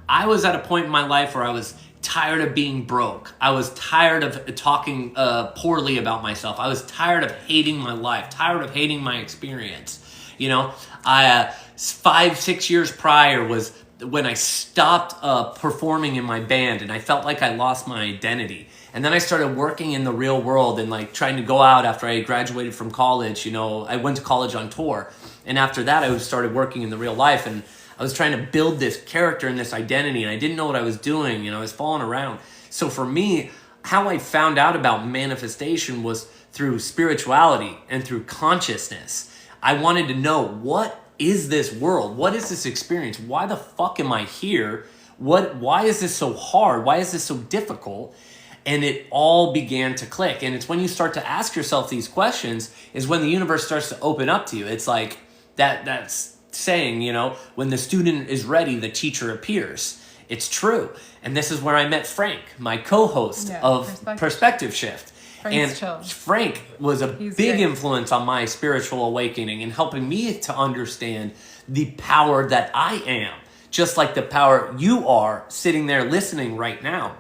I was at a point in my life where I was tired of being broke. I was tired of talking poorly about myself. I was tired of hating my life, tired of hating my experience. You know, 5-6 years prior was when I stopped performing in my band, and I felt like I lost my identity. And then I started working in the real world and like trying to go out after I graduated from college. You know, I went to college on tour. And after that, I started working in the real life, and I was trying to build this character and this identity, and I didn't know what I was doing. You know, I was falling around. So for me, how I found out about manifestation was through spirituality and through consciousness. I wanted to know, what is this world? What is this experience? Why the fuck am I here? Why is this so hard? Why is this so difficult? And it all began to click. And it's when you start to ask yourself these questions is when the universe starts to open up to you. It's like that's saying, you know, when the student is ready, the teacher appears. It's true. And this is where I met Frank, my co-host of Perspective Shift. Frank's and chill. Frank was a big influence on my spiritual awakening and helping me to understand the power that I am. Just like the power you are sitting there listening right now.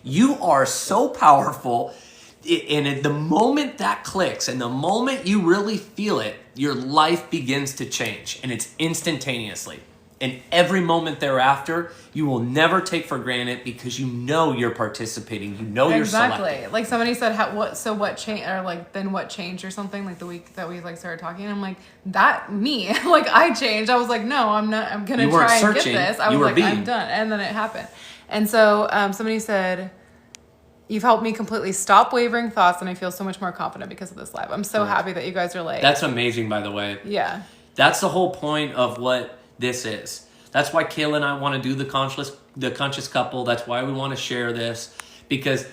You are so powerful, and at the moment that clicks, and the moment you really feel it, your life begins to change, and it's instantaneously. And every moment thereafter, you will never take for granted because you know you're participating. You know you're selecting. Exactly. Like somebody said, what changed, or like then what changed or something, like the week that we like started talking. And I'm like, me, like I changed. I was like, no, I'm not. I'm gonna try and get this. I was like, I'm done, and then it happened. And so somebody said, you've helped me completely stop wavering thoughts, and I feel so much more confident because of this live. I'm so happy that you guys are like. That's amazing, by the way. Yeah. That's the whole point of what this is. That's why Kayla and I want to do the conscious couple. That's why we want to share this, because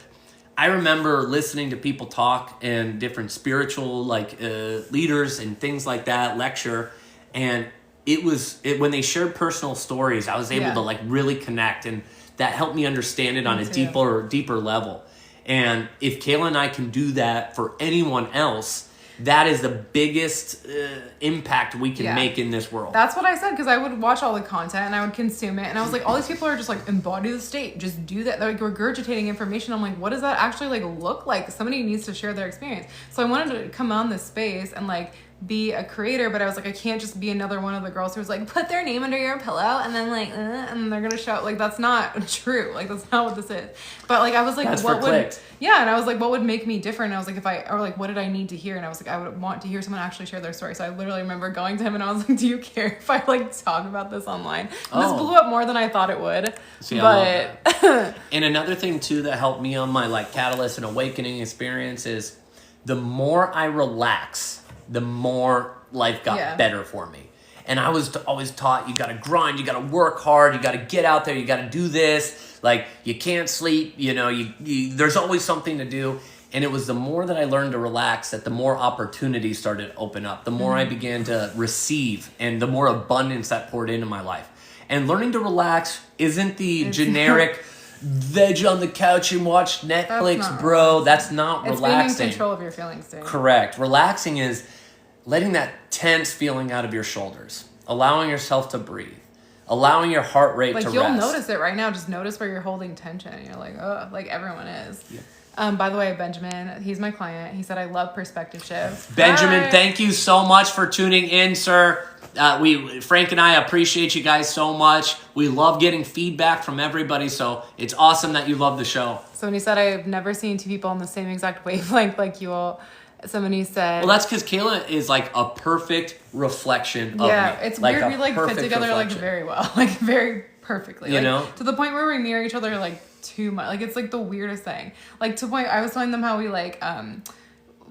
I remember listening to people talk and different spiritual leaders and things like that lecture, and when they shared personal stories, I was able to like really connect, and that helped me understand it on a deeper level. And if Kayla and I can do that for anyone else, that is the biggest impact we can make in this world. That's what I said, because I would watch all the content and I would consume it, and I was like, all these people are just like, embody the state, just do that. They're like regurgitating information. I'm like, what does that actually like look like? Somebody needs to share their experience. So I wanted to come on this space and like be a creator, but I was like, I can't just be another one of the girls who was like, put their name under your pillow and then like and they're gonna shout. Like, that's not true. Like, that's not what this is. But like, I was like, that's what would clicks. and I was like, what would make me different? And I was like, what did I need to hear? And I was like, I would want to hear someone actually share their story. So I literally remember going to him and I was like, do you care if I like talk about this online? And this blew up more than I thought it would. See, I love that. And another thing too that helped me on my like catalyst and awakening experience is the more I relax, the more life got better for me. And I was always taught, you gotta grind, you gotta work hard, you gotta get out there, you gotta do this. Like, you can't sleep, you know, there's always something to do. And it was the more that I learned to relax that the more opportunities started to open up, the more I began to receive, and the more abundance that poured into my life. And learning to relax isn't the generic veg on the couch and watch Netflix, bro. That's not relaxing. It's being in control of your feelings, dude. Correct. Relaxing is letting that tense feeling out of your shoulders, allowing yourself to breathe, allowing your heart rate to rest. Like, you'll notice it right now. Just notice where you're holding tension. And you're like, oh, like everyone is. Yeah. By the way, Benjamin, he's my client. He said, I love Perspective Shift. Benjamin, thank you so much for tuning in, sir. Frank and I appreciate you guys so much. We love getting feedback from everybody, so it's awesome that you love the show. So when he said, I've never seen two people on the same exact wavelength like you all, somebody said... Well, that's because Kayla is like a perfect reflection of me. Yeah, it's like weird. We like fit together like very well. Like very perfectly. You know? To the point where we mirror each other like too much. Like, it's like the weirdest thing. Like, to the point, I was telling them how we like...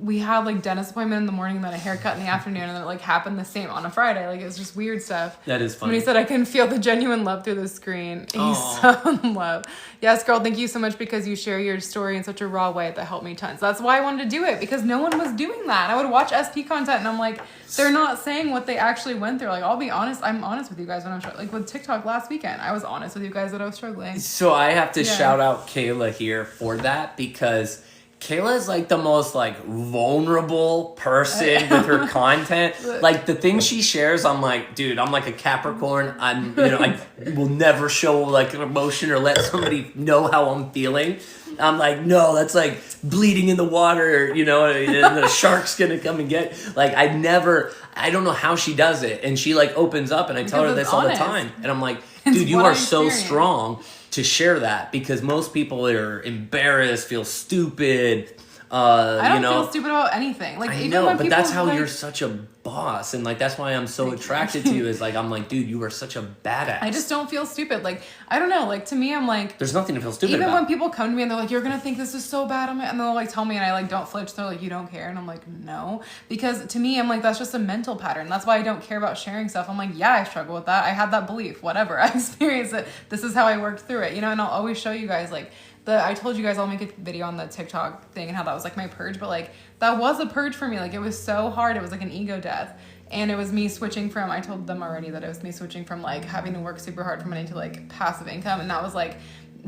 we had like dentist appointment in the morning and then a haircut in the afternoon, and then it like happened the same on a Friday. Like, it was just weird stuff. That is funny. When he said, I can feel the genuine love through the screen. He's so in love. Yes, girl, thank you so much, because you share your story in such a raw way that helped me tons. That's why I wanted to do it, because no one was doing that. I would watch SP content and I'm like, they're not saying what they actually went through. Like, I'll be honest, I'm honest with you guys when I'm struggling. Like with TikTok last weekend, I was honest with you guys that I was struggling. So I have to shout out Kayla here for that, because Kayla is like the most like vulnerable person with her content. Like the things she shares, I'm like, dude, I'm like a Capricorn. I will never show like an emotion or let somebody know how I'm feeling. I'm like, no, that's like bleeding in the water, and the shark's gonna come and get. Like I don't know how she does it, and she like opens up, and I tell her this all the time, and I'm like, dude, you are so strong to share that, because most people are embarrassed, feel stupid. I don't feel stupid about anything. Like, I know, but that's how you're such a boss, and like that's why I'm so attracted to you. Is like I'm like, dude, you are such a badass. I just don't feel stupid. Like I don't know. Like to me, I'm like, there's nothing to feel stupid about. Even when people come to me and they're like, you're gonna think this is so bad, and they'll like tell me, and I like don't flinch. They're like, you don't care, and I'm like, no, because to me, I'm like, that's just a mental pattern. That's why I don't care about sharing stuff. I'm like, yeah, I struggle with that. I had that belief. Whatever. I experienced it. This is how I worked through it. And I'll always show you guys like. I told you guys I'll make a video on the TikTok thing and how that was like my purge, but like that was a purge for me. Like it was so hard. It was like an ego death. And it was me switching from, I told them already that it was me switching from like having to work super hard for money to like passive income. And that was like,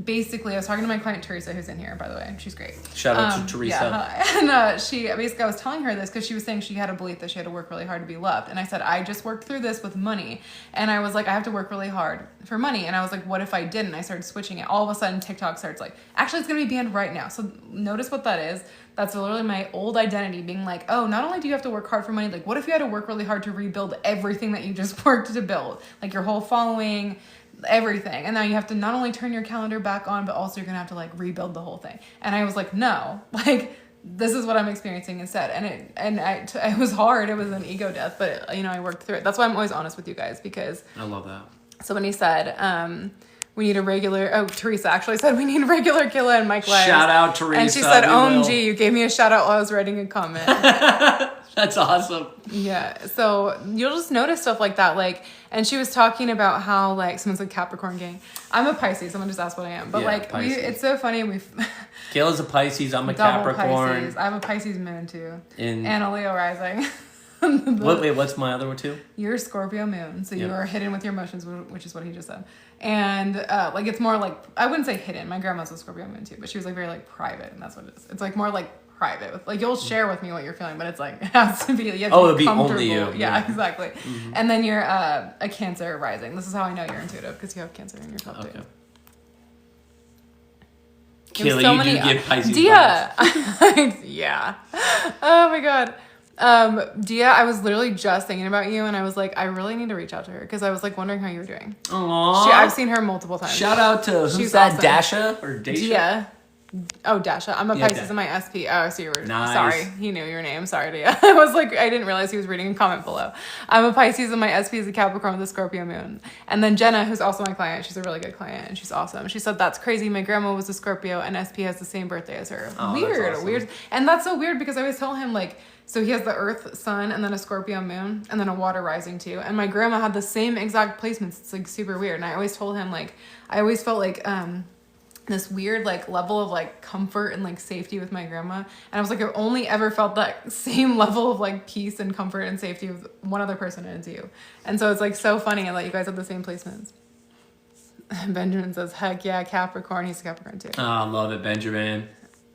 basically I was talking to my client Teresa, who's in here, by the way. She's great. Shout out to Teresa. Yeah, and she basically, I was telling her this because she was saying she had a belief that she had to work really hard to be loved. And I said, I just worked through this with money. And I was like, I have to work really hard for money. And I was like, what if I didn't? I started switching it. All of a sudden TikTok starts like, actually it's going to be banned right now. So notice what that is. That's literally my old identity being like, oh, not only do you have to work hard for money, like what if you had to work really hard to rebuild everything that you just worked to build? Like your whole following, everything. And now you have to not only turn your calendar back on, but also you're gonna have to like rebuild the whole thing. And I was like, no, like this is what I'm experiencing instead. And it was hard. It was an ego death, but I worked through it. That's why I'm always honest with you guys, because I love that. So when he said, we need a regular, Teresa actually said we need regular Kayla and Mike lives. Shout out Teresa. And she said, OMG, you gave me a shout out while I was writing a comment. That's awesome. Yeah. So you'll just notice stuff like that. Like, and she was talking about how like someone said Capricorn gang. I'm a Pisces. Someone just asked what I am. But it's so funny. Kayla's a Pisces. I'm a Capricorn. Pisces. I have a Pisces moon too. And a Leo rising. What's my other one too? You're Scorpio moon. So you are hidden with your emotions, which is what he just said. And like it's more like, I wouldn't say hidden. My grandma's a Scorpio moon too, but she was like very like private, and that's what it is. It's like more like private with like you'll share with me what you're feeling, but it's like it has to be, you have to it'll be be only you. Yeah, exactly. Mm-hmm. And then you're a Cancer rising. This is how I know you're intuitive, because you have Cancer in your top too. Kayla, so you do give Pisces Dia. Yeah. Oh my god. Dia, I was literally just thinking about you, and I was like, I really need to reach out to her, because I was like wondering how you were doing. Aww. I've seen her multiple times. Shout out to who's that? Awesome. Dasha or Daisha? Dia. Oh, Dasha. I'm a Pisces in my SP. Oh, so you were nice. Sorry. He knew your name. Sorry, Dia. I was like, I didn't realize he was reading a comment below. I'm a Pisces and my SP is a Capricorn with a Scorpio moon. And then Jenna, who's also my client, she's a really good client and she's awesome. She said, that's crazy. My grandma was a Scorpio and SP has the same birthday as her. Oh, weird. awesome. Weird. And that's so weird, because I always tell him like, so he has the Earth, Sun, and then a Scorpio moon, and then a water rising too. And my grandma had the same exact placements. It's like super weird. And I always told him like, I always felt like, this weird like level of like comfort and like safety with my grandma, and I was like, I've only ever felt that same level of like peace and comfort and safety with one other person, and it's you. And so it's like so funny that you guys have the same placements. Benjamin says, heck yeah, Capricorn. He's a Capricorn too. Oh, I love it, Benjamin.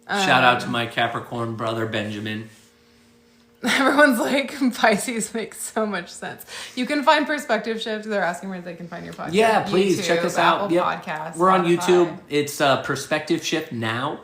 Shout out to my Capricorn brother, Benjamin. Everyone's like, Pisces makes so much sense. You can find Perspective Shift. They're asking where they can find your podcast. Yeah, please YouTube, check us out. Apple Podcasts, we're on Spotify. YouTube. It's Perspective Shift Now.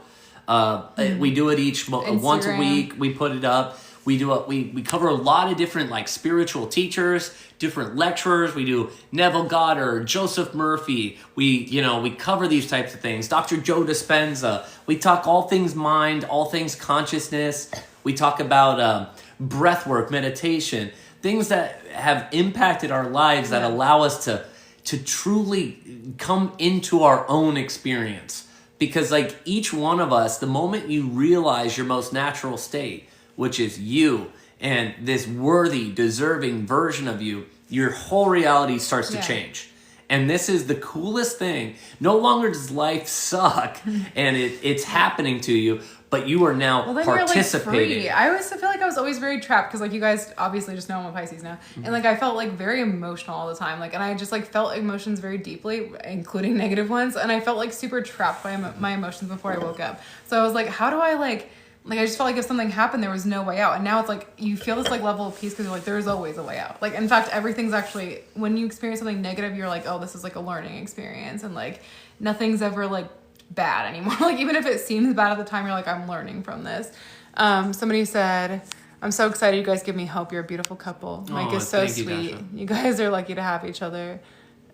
We do it once a week. We put it up. We cover a lot of different like spiritual teachers, different lecturers. We do Neville Goddard, Joseph Murphy. We cover these types of things. Dr. Joe Dispenza. We talk all things mind, all things consciousness. We talk about breath work, meditation, things that have impacted our lives that allow us to truly come into our own experience. Because like each one of us, the moment you realize your most natural state, which is you and this worthy, deserving version of you, your whole reality starts to change. And this is the coolest thing. No longer does life suck and it's happening to you, but you are now participating. You're, like, free. I always feel like I was always very trapped, because like you guys obviously just know I'm a Pisces now, and like I felt like very emotional all the time, like, and I just like felt emotions very deeply, including negative ones, and I felt like super trapped by my emotions before I woke up. So I was like, how do I like Like, I just felt like if something happened, there was no way out. And now it's like, you feel this like level of peace because you're like, there's always a way out. Like, in fact, everything's actually, when you experience something negative, you're like, oh, this is like a learning experience. And like, nothing's ever like bad anymore. Like, even if it seems bad at the time, you're like, I'm learning from this. Somebody said, I'm so excited you guys give me hope. You're a beautiful couple. Mike is so sweet. You guys are lucky to have each other.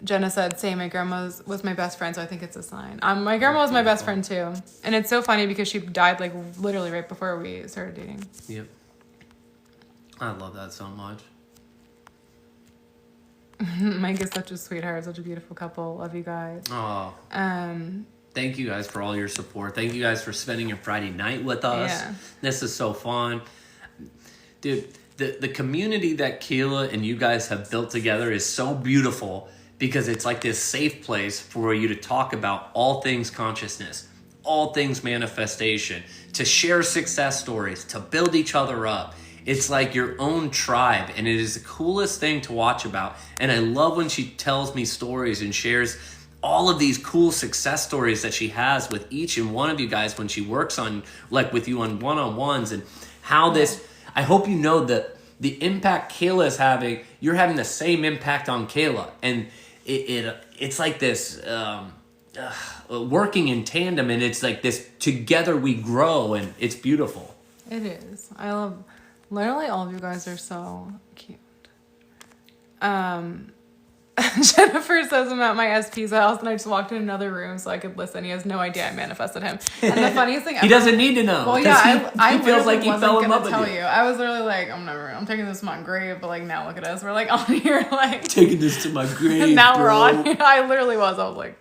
Jenna said, same, my grandma was my best friend, so I think it's a sign. My grandma was my best friend too. And it's so funny because she died like literally right before we started dating. Yep. I love that so much. Mike is such a sweetheart, such a beautiful couple. Love you guys. Oh. Thank you guys for all your support. Thank you guys for spending your Friday night with us. Yeah. This is so fun. Dude, the community that Kayla and you guys have built together is so beautiful. Because it's like this safe place for you to talk about all things consciousness, all things manifestation, to share success stories, to build each other up. It's like your own tribe, and it is the coolest thing to watch about. And I love when she tells me stories and shares all of these cool success stories that she has with each and one of you guys when she works on, like with you on one-on-ones, and how this, I hope you know that the impact Kayla is having, you're having the same impact on Kayla. And it's like this working in tandem, and it's like this together we grow, and it's beautiful. It is. I love, literally all of you guys are so cute. Jennifer says I'm at my SP's house and I just walked in another room so I could listen. He has no idea I manifested him. And the funniest thing he doesn't need to know. Well, yeah, I feels like he fell in love with you. I was literally like, I'm taking this to my grave, but like now look at us. We're like on here like taking this to my grave. Now bro. We're on here. I literally was. I was like,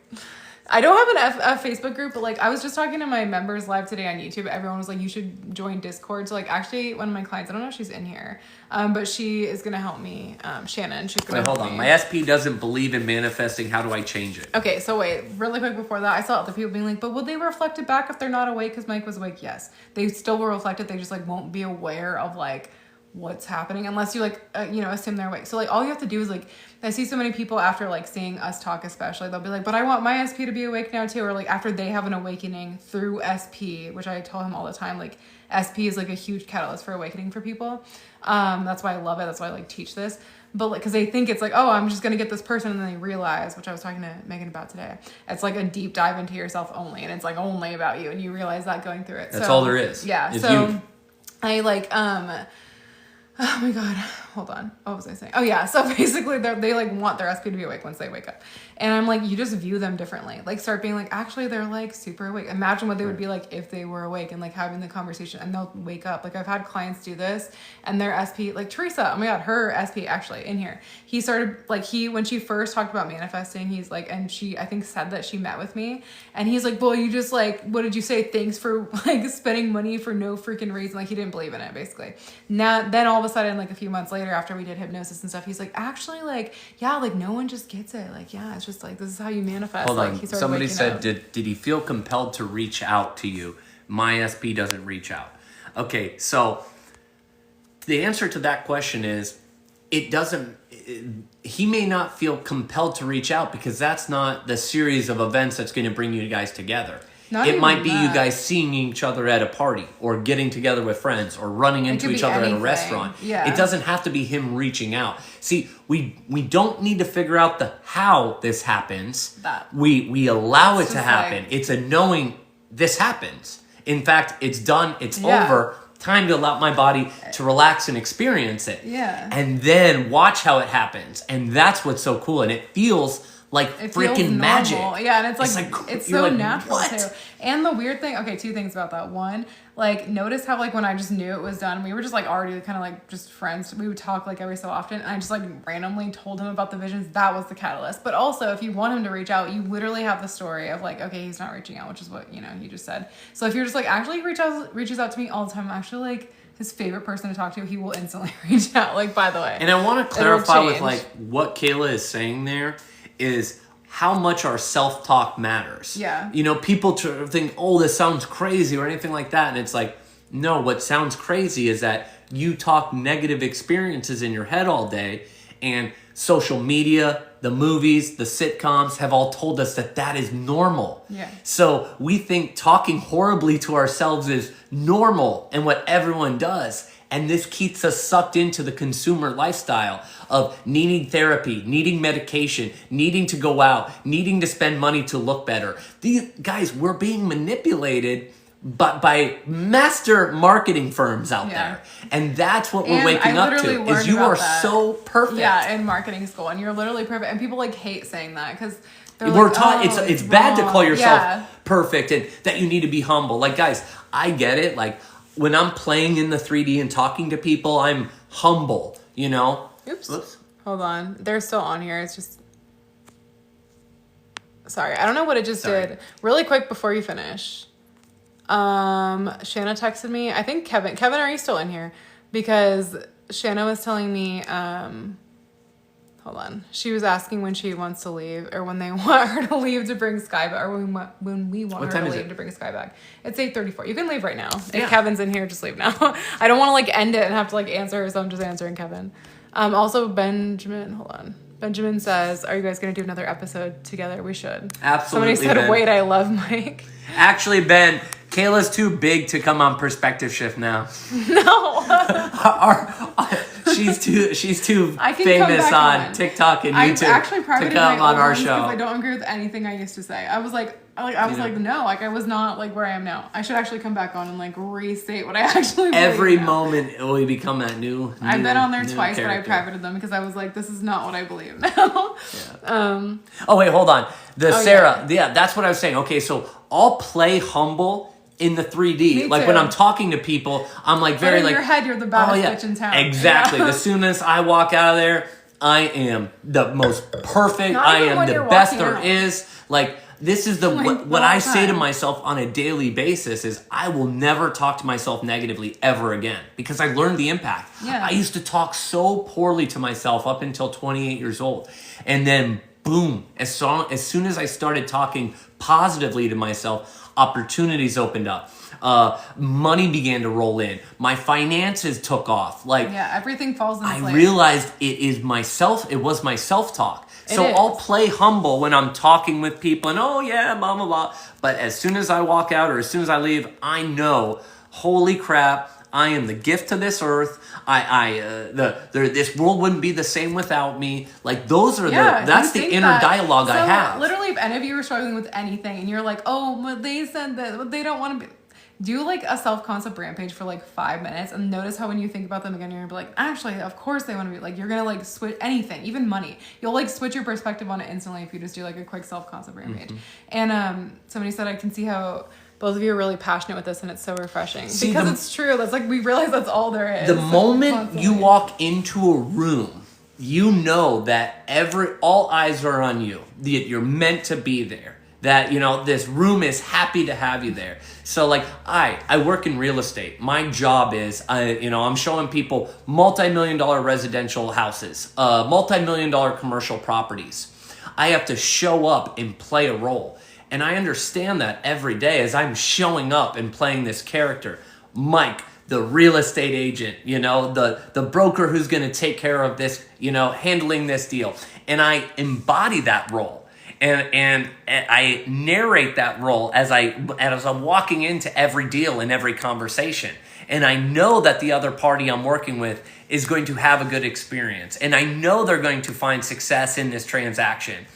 I don't have a Facebook group, but like I was just talking to my members live today on YouTube. Everyone was like, you should join Discord. So like actually one of my clients, I don't know if she's in here, but she is going to help me. Shannon, she's going to help me. Hold on. My SP doesn't believe in manifesting. How do I change it? Okay, so wait, really quick before that, I saw other people being like, but will they reflect it back if they're not awake? Because Mike was awake. Yes, they still will reflect it. They just like won't be aware of like what's happening unless you like assume they're awake. So like all you have to do is like, I see so many people after like seeing us talk, especially they'll be like, but I want my SP to be awake now too. Or like after they have an awakening through SP, which I tell him all the time, like SP is like a huge catalyst for awakening for people. That's why I love it. That's why I like teach this. But like, cause they think it's like, oh, I'm just going to get this person. And then they realize, which I was talking to Megan about today, it's like a deep dive into yourself only. And it's like only about you. And you realize that going through it. That's all there is. Yeah. It's so you. I like, oh my God, hold on. What was I saying? Oh yeah. So basically they like want their SP to be awake once they wake up. And I'm like, you just view them differently. Like start being like, actually they're like super awake. Imagine what they would be like if they were awake and like having the conversation and they'll wake up. Like I've had clients do this and their SP, like Teresa, oh my God, her SP actually in here. He started like when she first talked about manifesting, he's like, and she, I think said that she met with me and he's like, well, you just like, what did you say? Thanks for like spending money for no freaking reason. Like he didn't believe in it basically. Now, then all of a sudden, like a few months later after we did hypnosis and stuff, he's like, actually like, yeah, like no one just gets it. Like, yeah, it's just like, this is how you manifest. Hold like, on. Somebody said, did he feel compelled to reach out to you? My SP doesn't reach out. Okay, so the answer to that question is he may not feel compelled to reach out because that's not the series of events that's going to bring you guys together. It might be you guys seeing each other at a party or getting together with friends or running into each other at a restaurant. Yeah. It doesn't have to be him reaching out. See, we don't need to figure out the how this happens. We allow it to happen. Like, it's a knowing this happens. In fact, it's done. It's over. Time to allow my body to relax and experience it. Yeah. And then watch how it happens. And that's what's so cool. And it feels like freaking magic. Yeah, and it's so like, natural what? too. And the weird thing, okay, two things about that. One, like notice how like when I just knew it was done, we were just like already kind of like just friends. We would talk like every so often, and I just like randomly told him about the visions. That was the catalyst. But also, if you want him to reach out, you literally have the story of like, okay, he's not reaching out, which is what you just said. So if you're just like, actually he reaches out to me all the time. I'm actually like his favorite person to talk to. He will instantly reach out. Like, by the way. And I want to clarify with like what Kayla is saying there is how much our self-talk matters. Yeah. People think, oh, this sounds crazy or anything like that. And it's like, no, what sounds crazy is that you talk negative experiences in your head all day and social media, the movies, the sitcoms have all told us that is normal. Yeah. So we think talking horribly to ourselves is normal and what everyone does. And this keeps us sucked into the consumer lifestyle of needing therapy, needing medication, needing to go out, needing to spend money to look better. These guys, we're being manipulated by master marketing firms out there. And that's what we're waking up to, is you are so perfect. Yeah, in marketing school, and you're literally perfect. And people like hate saying that because they're we're like, taught it's bad to call yourself perfect and that you need to be humble. Like, guys, I get it. Like, when I'm playing in the 3D and talking to people, I'm humble, you know? Oops. Hold on. They're still on here. It's just... Sorry. I don't know what it just did. Really quick before you finish. Shanna texted me. I think Kevin. Kevin, are you still in here? Because Shanna was telling me... hold on. She was asking when she wants to leave, or when they want her to leave to bring Sky back, or when we want her to leave to bring Sky back. It's 8:34. You can leave right now. If Kevin's in here, just leave now. I don't want to like end it and have to like answer, so I'm just answering Kevin. Also, Benjamin, hold on. Benjamin says, "Are you guys gonna do another episode together? We should." Absolutely. Somebody said, Ben. "Wait, I love Mike." Actually, Ben, Kayla's too big to come on Perspective Shift now. No. She's too famous on TikTok and YouTube I actually privated to come my on our old show. because I don't agree with anything I used to say. I was like, no, like I was not like where I am now. I should actually come back on and like restate what I actually believe Every now. moment we become that new. I've been on there twice, character. but I privated them because I was like, this is not what I believe now. Oh wait, hold on. Sarah, that's what I was saying. Okay, so I'll play humble in the 3D. Me like too. when I'm talking to people, I'm like very but in like your head, you're the baddest bitch in town. Exactly. Yeah. As soon as I walk out of there, I am the most perfect. Not I even am when the you're best walking there out. is. Like, this is what I say to myself on a daily basis is I will never talk to myself negatively ever again because I learned the impact. Yeah. I used to talk so poorly to myself up until 28 years old. And then boom, as soon as I started talking positively to myself, opportunities opened up. Money began to roll in. My finances took off. Like, everything falls into place. I realized it was my self-talk. So I'll play humble when I'm talking with people and blah, blah, blah. But as soon as I walk out or as soon as I leave, I know, holy crap, I am the gift to this earth. This world wouldn't be the same without me. Like, those are that's the inner dialogue I have. Literally, if any of you are struggling with anything and you're like, oh, well, they said that, well, they don't want to be... Do like a self-concept rampage for like 5 minutes and notice how when you think about them again, you're gonna be like, actually, of course they want to be like, you're gonna like switch anything, even money. You'll like switch your perspective on it instantly if you just do like a quick self-concept rampage. And somebody said, I can see how both of you are really passionate with this and it's so refreshing. Because it's true. That's like, we realize that's all there is. The moment you walk into a room, you know that all eyes are on you. You're meant to be there. That, this room is happy to have you there. So like I work in real estate. My job is, I'm showing people multi-million-dollar residential houses, multi-million-dollar commercial properties. I have to show up and play a role. And I understand that every day as I'm showing up and playing this character. Mike, the real estate agent, the broker who's going to take care of this, handling this deal. And I embody that role. And I narrate that role as I'm walking into every deal and every conversation. And I know that the other party I'm working with is going to have a good experience. And I know they're going to find success in this transaction.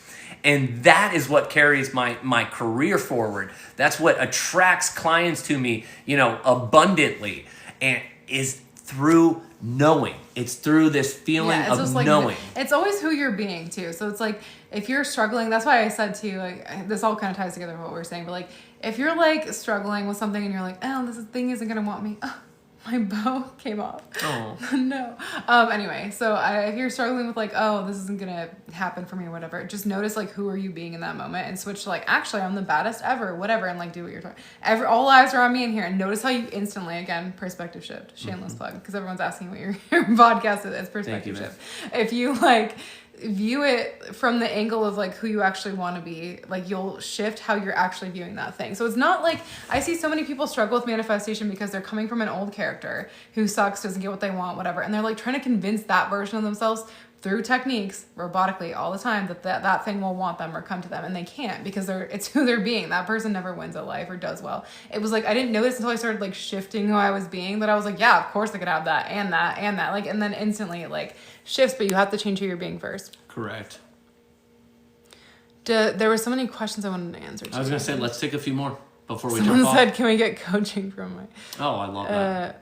And that is what carries my career forward. That's what attracts clients to me, abundantly. And is through knowing. It's through this feeling of knowing. It's always who you're being too. So it's like, if you're struggling, that's why I said to you, like, this all kind of ties together with what we're saying, but like, if you're like struggling with something and you're like, oh, this thing isn't going to want me. Oh, my bow came off. Oh. No. Anyway, so if you're struggling with like, oh, this isn't going to happen for me or whatever, just notice like, who are you being in that moment and switch to like, actually, I'm the baddest ever, whatever, and like, do what you're talking. All eyes are on me in here, and notice how you instantly, again, perspective shift, shameless plug, because everyone's asking what your podcast is. It's perspective shift. If you like view it from the angle of like who you actually want to be, like you'll shift how you're actually viewing that thing. So it's not like, I see so many people struggle with manifestation because they're coming from an old character who sucks, doesn't get what they want, whatever, and they're like trying to convince that version of themselves through techniques robotically all the time that thing will want them or come to them, and they can't because it's who they're being. That person never wins at life or does well. It was like I didn't notice until I started like shifting who I was being that I was like, yeah, of course I could have that and that and that, like, and then instantly it like shifts, but you have to change who you're being first. Correct. There were so many questions I wanted to answer. I was gonna say, let's take a few more before we Someone jump off. said, can we get coaching from my... Oh, I love that.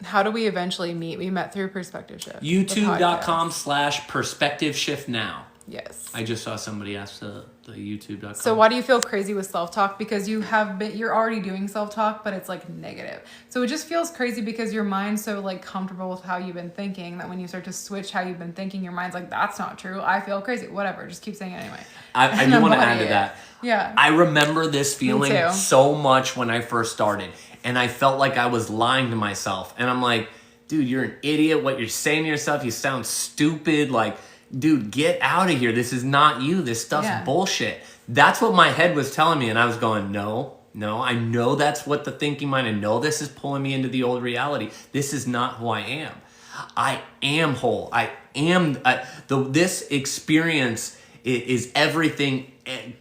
How do we eventually meet? We met through Perspective Shift. YouTube.com/Perspective Shift now. Yes. I just saw somebody ask the YouTube.com. So why do you feel crazy with self-talk? Because you're already doing self-talk, but it's like negative. So it just feels crazy because your mind's so like comfortable with how you've been thinking that when you start to switch how you've been thinking, your mind's like, that's not true. I feel crazy. Whatever. Just keep saying it anyway. I do want to add to that. Yeah. I remember this feeling so much when I first started. And I felt like I was lying to myself. And I'm like, dude, you're an idiot. What you're saying to yourself, you sound stupid. Like, dude, get out of here. This is not you. This stuff's bullshit. That's what my head was telling me. And I was going, no, I know that's what the thinking mind. I know this is pulling me into the old reality. This is not who I am. I am whole. I am. This experience is everything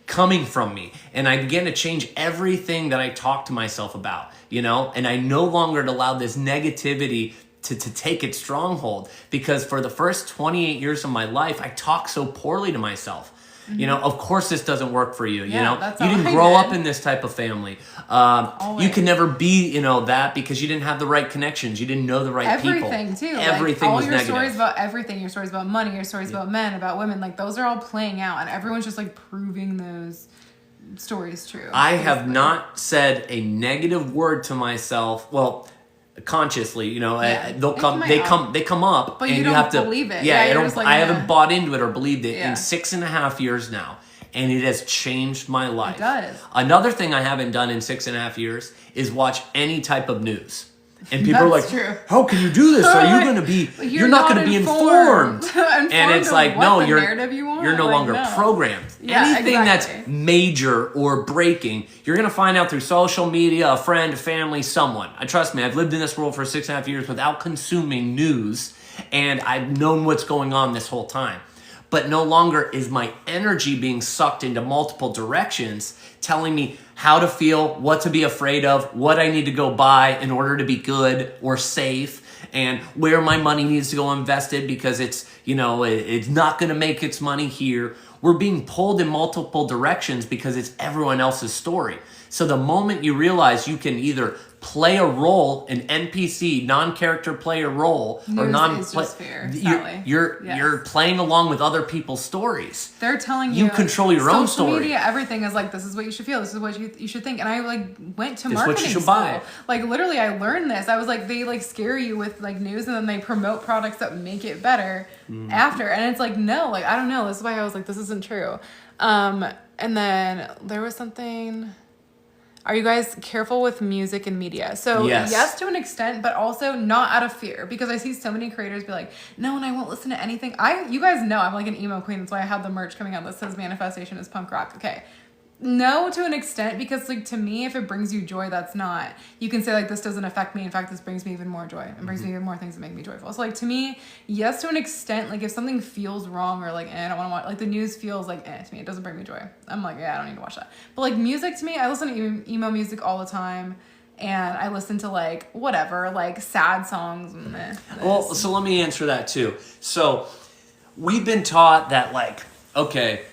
coming from me. And I began to change everything that I talk to myself about, you know? And I no longer allow this negativity to take its stronghold, because for the first 28 years of my life, I talked so poorly to myself. You know, of course this doesn't work for you. You know, you didn't grow up in this type of family. You can never be, you know, that because you didn't have the right connections. You didn't know the right people. Everything too. Everything like, was negative. All your stories about everything, your stories about money, your stories about men, about women, like those are all playing out, and everyone's just like proving those stories true. I have not said a negative word to myself. Well, consciously, you know, they come up, but and you don't have to believe it. Yeah, I haven't bought into it or believed it in 6.5 years now, and it has changed my life. It does. Another thing I haven't done in 6.5 years is watch any type of news. And people are like, how can you do this? Are you going to be, you're not going to be informed. And it's like, no, you're no longer programmed. Yeah, anything that's major or breaking, you're going to find out through social media, a friend, family, someone. Trust me, I've lived in this world for 6.5 years without consuming news, and I've known what's going on this whole time. But no longer is my energy being sucked into multiple directions, telling me how to feel, what to be afraid of, what I need to go buy in order to be good or safe, and where my money needs to go invested because it's, you know, it's not going to make its money here. We're being pulled in multiple directions because it's everyone else's story. So the moment you realize you can either play a role, an NPC, non-character player role, news or you're playing along with other people's stories. They're telling you control your own story. Social media, everything is like, this is what you should feel, this is what you should think. And I like went to marketing what you should school. Buy. Like literally, I learned this. I was like, they like scare you with like news, and then they promote products that make it better after. And it's like, no, like I don't know. This is why I was like, this isn't true. And then there was something. Are you guys careful with music and media? So yes, to an extent, but also not out of fear, because I see so many creators be like, no, and I won't listen to anything. You guys know I'm like an emo queen. That's why I have the merch coming out that says manifestation is punk rock. Okay. No, to an extent, because like to me, if it brings you joy, that's not, you can say like, this doesn't affect me. In fact, this brings me even more joy and brings me even more things that make me joyful. So like to me, yes, to an extent, like if something feels wrong or like, I don't want to watch, like the news feels like, to me, it doesn't bring me joy. I'm like, I don't need to watch that. But like music to me, I listen to emo music all the time. And I listen to like, whatever, like sad songs. Well, so let me answer that too. So we've been taught that like, okay,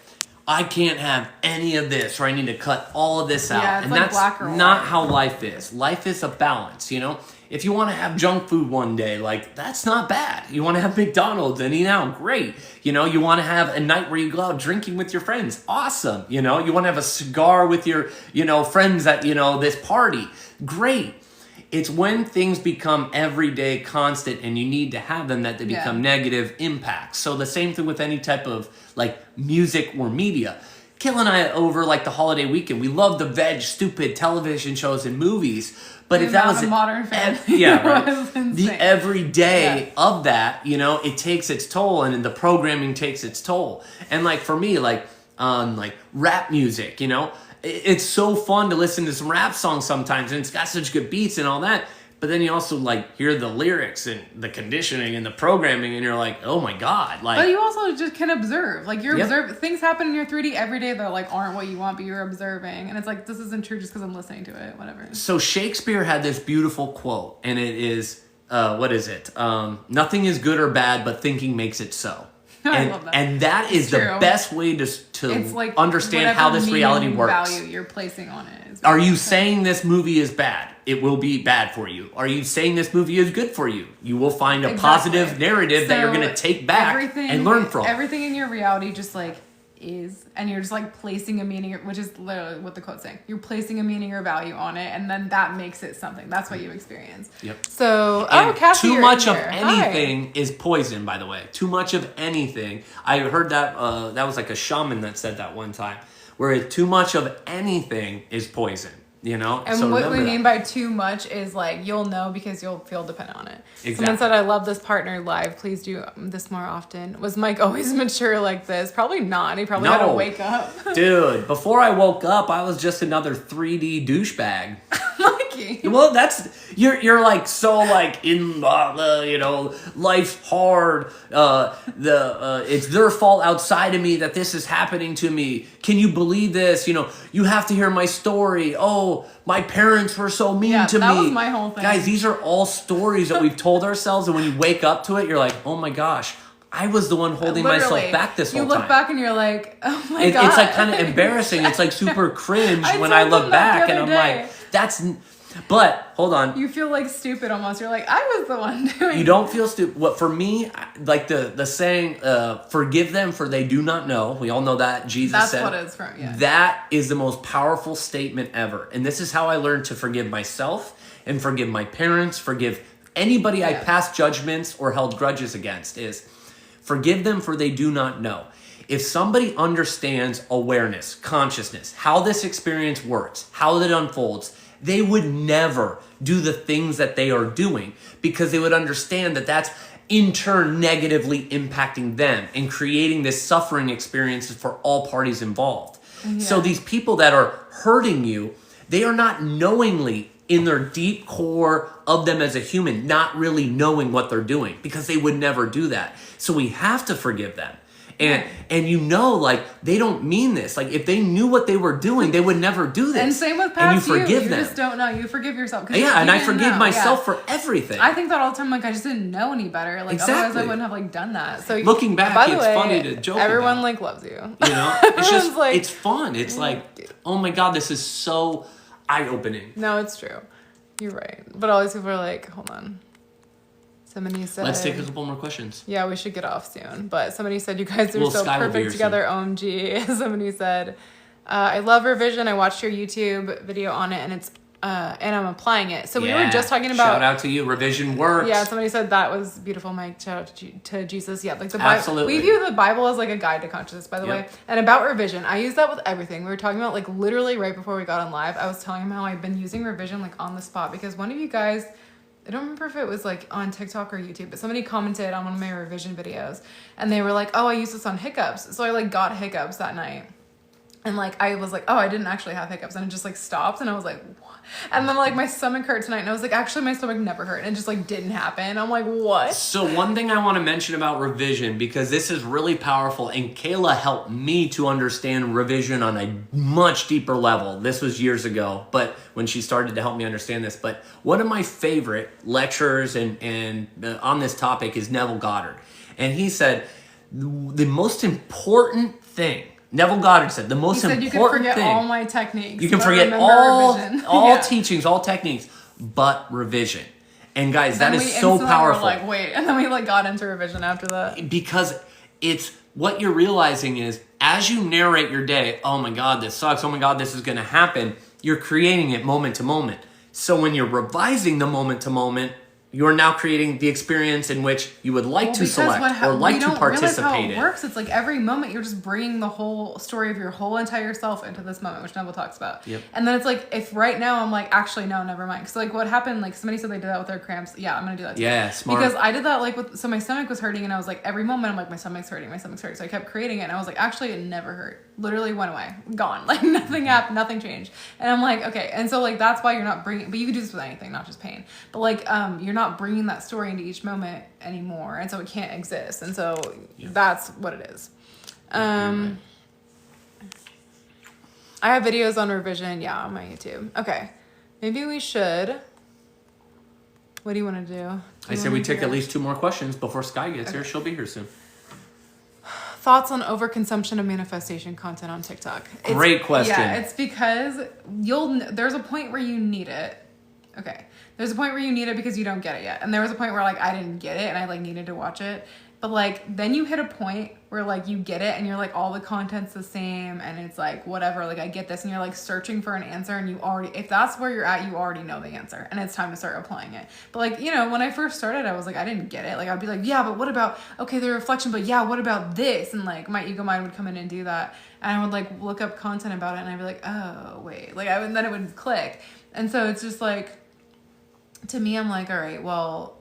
I can't have any of this, or I need to cut all of this out. Yeah, it's and like that's black or white. Not how life is. Life is a balance, you know? If you want to have junk food one day, like, that's not bad. You want to have McDonald's and eat out, great. You know, you want to have a night where you go out drinking with your friends, awesome. You know, you want to have a cigar with your, you know, friends at, you know, this party, great. It's when things become everyday, constant, and you need to have them that they become negative impacts. So the same thing with any type of like music or media. Kayla and I, over like the holiday weekend, we love the veg, stupid television shows and movies. But if that was a Modern Family, the everyday of that, you know, it takes its toll, and the programming takes its toll. And like for me, like rap music, you know. It's so fun to listen to some rap songs sometimes, and it's got such good beats and all that. But then you also like hear the lyrics and the conditioning and the programming, and you're like, oh my god! Like, but you also just can observe. Like you're Yep. observing things happen in your 3D every day that like aren't what you want, but you're observing, and it's like this isn't true just because I'm listening to it. Whatever. so Shakespeare had this beautiful quote, and it is, what is it? Nothing is good or bad, but thinking makes it so. I love that. And that is True. the best way to It's like understand how whatever this reality meaning works. value you're placing on it. Is Are what you I'm saying this movie is bad? It will be bad for you. Are you saying this movie is good for you? You will find a positive narrative that you're going to take back and learn from. Everything in your reality just like is, and you're just like placing a meaning, which is literally what the quote's saying. You're placing a meaning or value on it, and then that makes it something. That's what you experience. Yep. So, And Cassie, too much of here. Hi. anything is poison, by the way. Too much of anything. I heard that, that was like a shaman that said that one time, where too much of anything is poison. You know? And so what we remember mean that. by too much is like you'll know because you'll feel dependent on it. Exactly. Someone said, "I love this partner live. Please do this more often." Was Mike always mature like this? Probably not. He probably had to No. wake up. Dude, before I woke up, I was just another 3D douchebag. Mikey. Well, that's you're like so like in you know, life's hard. It's their fault outside of me that this is happening to me. Can you believe this? You know, you have to hear my story. Oh, my parents were so mean to that me. was my whole thing. Guys, these are all stories that we've told ourselves, and when you wake up to it, you're like, oh my gosh, I was the one holding Literally, myself back this whole You time. look back and you're like, oh my god. It's like kind of embarrassing. It's like super cringe when I told look them that back the and I'm other day. like, that's. But hold on. You feel like stupid almost. You're like, I was the one doing. You don't feel stupid. What for me, like the saying, "Forgive them, for they do not know." We all know that Jesus That's said. what it's from. Yeah. That is the most powerful statement ever, and this is how I learned to forgive myself and forgive my parents, forgive anybody I passed judgments or held grudges against. Is forgive them, for they do not know. If somebody understands awareness, consciousness, how this experience works, how it unfolds, they would never do the things that they are doing because they would understand that that's in turn negatively impacting them and creating this suffering experiences for all parties involved. Yeah. So these people that are hurting you, they are not knowingly in their deep core of them as a human, not really knowing what they're doing because they would never do that. So we have to forgive them. And you know, like, they don't mean this. Like, if they knew what they were doing, they would never do this. And same with past you. Forgive them. You just don't know. You forgive yourself. Yeah, and I forgive know. myself for everything. I think that all the time. Like, I just didn't know any better. Like, otherwise I wouldn't have, like, done that. So looking back, by the it's way, funny to joke everyone, about. like, loves you. You know? It's just, like, it's fun. It's like, oh my God, this is so eye-opening. No, it's true. You're right. But all these people are like, hold on. Somebody said... Let's take a couple more questions. Yeah, we should get off soon. But somebody said, you guys are Well, so Sky will be perfect here together, OMG. Somebody said, I love revision. I watched your YouTube video on it, and it's and I'm applying it. So we were just talking about... Shout out to you. Revision works. Yeah, somebody said that was beautiful, Mike. Shout out to Jesus. Yeah, like the Bible. Absolutely. We view the Bible as like a guide to consciousness, by the way. And about revision, I use that with everything. We were talking about like literally right before we got on live. I was telling him how I've been using revision like on the spot because one of you guys... I don't remember if it was like on TikTok or YouTube, but somebody commented on one of my revision videos and they were like, oh, I use this on hiccups. So I like got hiccups that night. And like, I was like, oh, I didn't actually have hiccups. And it just like stopped. And I was like, what? And then like my stomach hurt tonight. And I was like, actually my stomach never hurt. And it just like didn't happen. I'm like, what? So one thing I want to mention about revision, because this is really powerful, and Kayla helped me to understand revision on a much deeper level. This was years ago, but when she started to help me understand this. But one of my favorite lecturers and on this topic is Neville Goddard. And he said, the most important thing, Neville Goddard said, the most important thing. You can forget all my techniques. You can forget all teachings, all techniques, but revision. And guys, that is so powerful. Were like, wait, and then we like got into revision after that. Because it's what you're realizing is as you narrate your day, oh my God, this sucks. Oh my God, this is going to happen. You're creating it moment to moment. So when you're revising the moment to moment, You're now creating the experience in which you would like to select or like to participate in. It works. It's like every moment you're just bringing the whole story of your whole entire self into this moment, which Neville talks about. Yep. And then it's like, if right now I'm like, actually, no, never mind. Because like what happened, like somebody said they did that with their cramps. Yeah, I'm going to do that too. Yeah, smart. Because I did that like so my stomach was hurting and I was like, every moment I'm like, my stomach's hurting. So I kept creating it and I was like, actually, it never hurt. Literally went away. Gone. Like nothing happened. Nothing changed. And I'm like, okay. And so like, that's why you're not bringing, but you can do this with anything, not just pain. But like, you're not bringing that story into each moment anymore, and so it can't exist, and so that's what it is. I have videos on revision, on my YouTube. Okay, maybe we should. What do you want to do? I say we take at least 2 more questions before Sky gets here. She'll be here soon. Thoughts on overconsumption of manifestation content on TikTok? Great question. Yeah, it's because there's a point where you need it. Okay. There's a point where you need it because you don't get it yet. And there was a point where like I didn't get it and I like needed to watch it. But like then you hit a point where like you get it and you're like all the content's the same and it's like whatever, like I get this, and you're like searching for an answer and you already, if that's where you're at, you already know the answer and it's time to start applying it. But like, you know, when I first started, I was like, I didn't get it. Like I'd be like, yeah, but what about, okay, the reflection, but yeah, what about this? And like my ego mind would come in and do that. And I would like look up content about it and I'd be like, oh wait, like then it would click. And so it's just like, to me, I'm like, all right, well,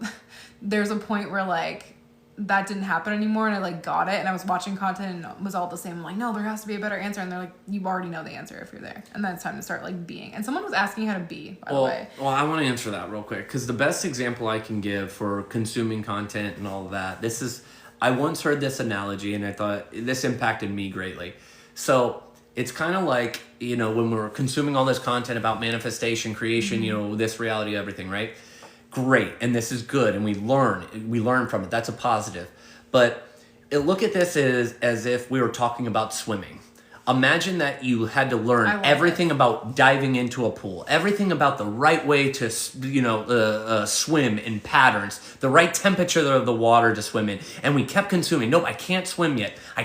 there's a point where like that didn't happen anymore and I like got it and I was watching content and it was all the same. I'm like, no, there has to be a better answer. And they're like, you already know the answer if you're there. And then it's time to start like being. And someone was asking how to be, by the way. Well, I want to answer that real quick because the best example I can give for consuming content and all of that, I once heard this analogy and I thought this impacted me greatly. So it's kind of like, you know, when we're consuming all this content about manifestation, creation, you know, this reality, everything, right? Great. And this is good. And we learn from it. That's a positive. But look at this as if we were talking about swimming. Imagine that you had to learn everything about diving into a pool, everything about the right way to, swim in patterns, the right temperature of the water to swim in. And we kept consuming. Nope, I can't swim yet. I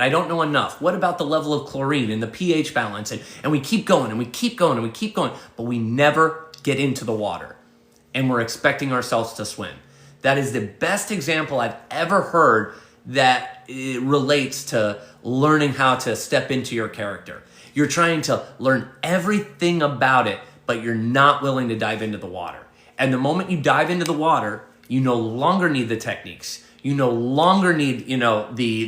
don't know enough. What about the level of chlorine and the pH balance? And we keep going and we keep going and we keep going, but we never get into the water. And we're expecting ourselves to swim. That is the best example I've ever heard that it relates to learning how to step into your character. You're trying to learn everything about it, but you're not willing to dive into the water. And the moment you dive into the water, you no longer need the techniques. You no longer need, the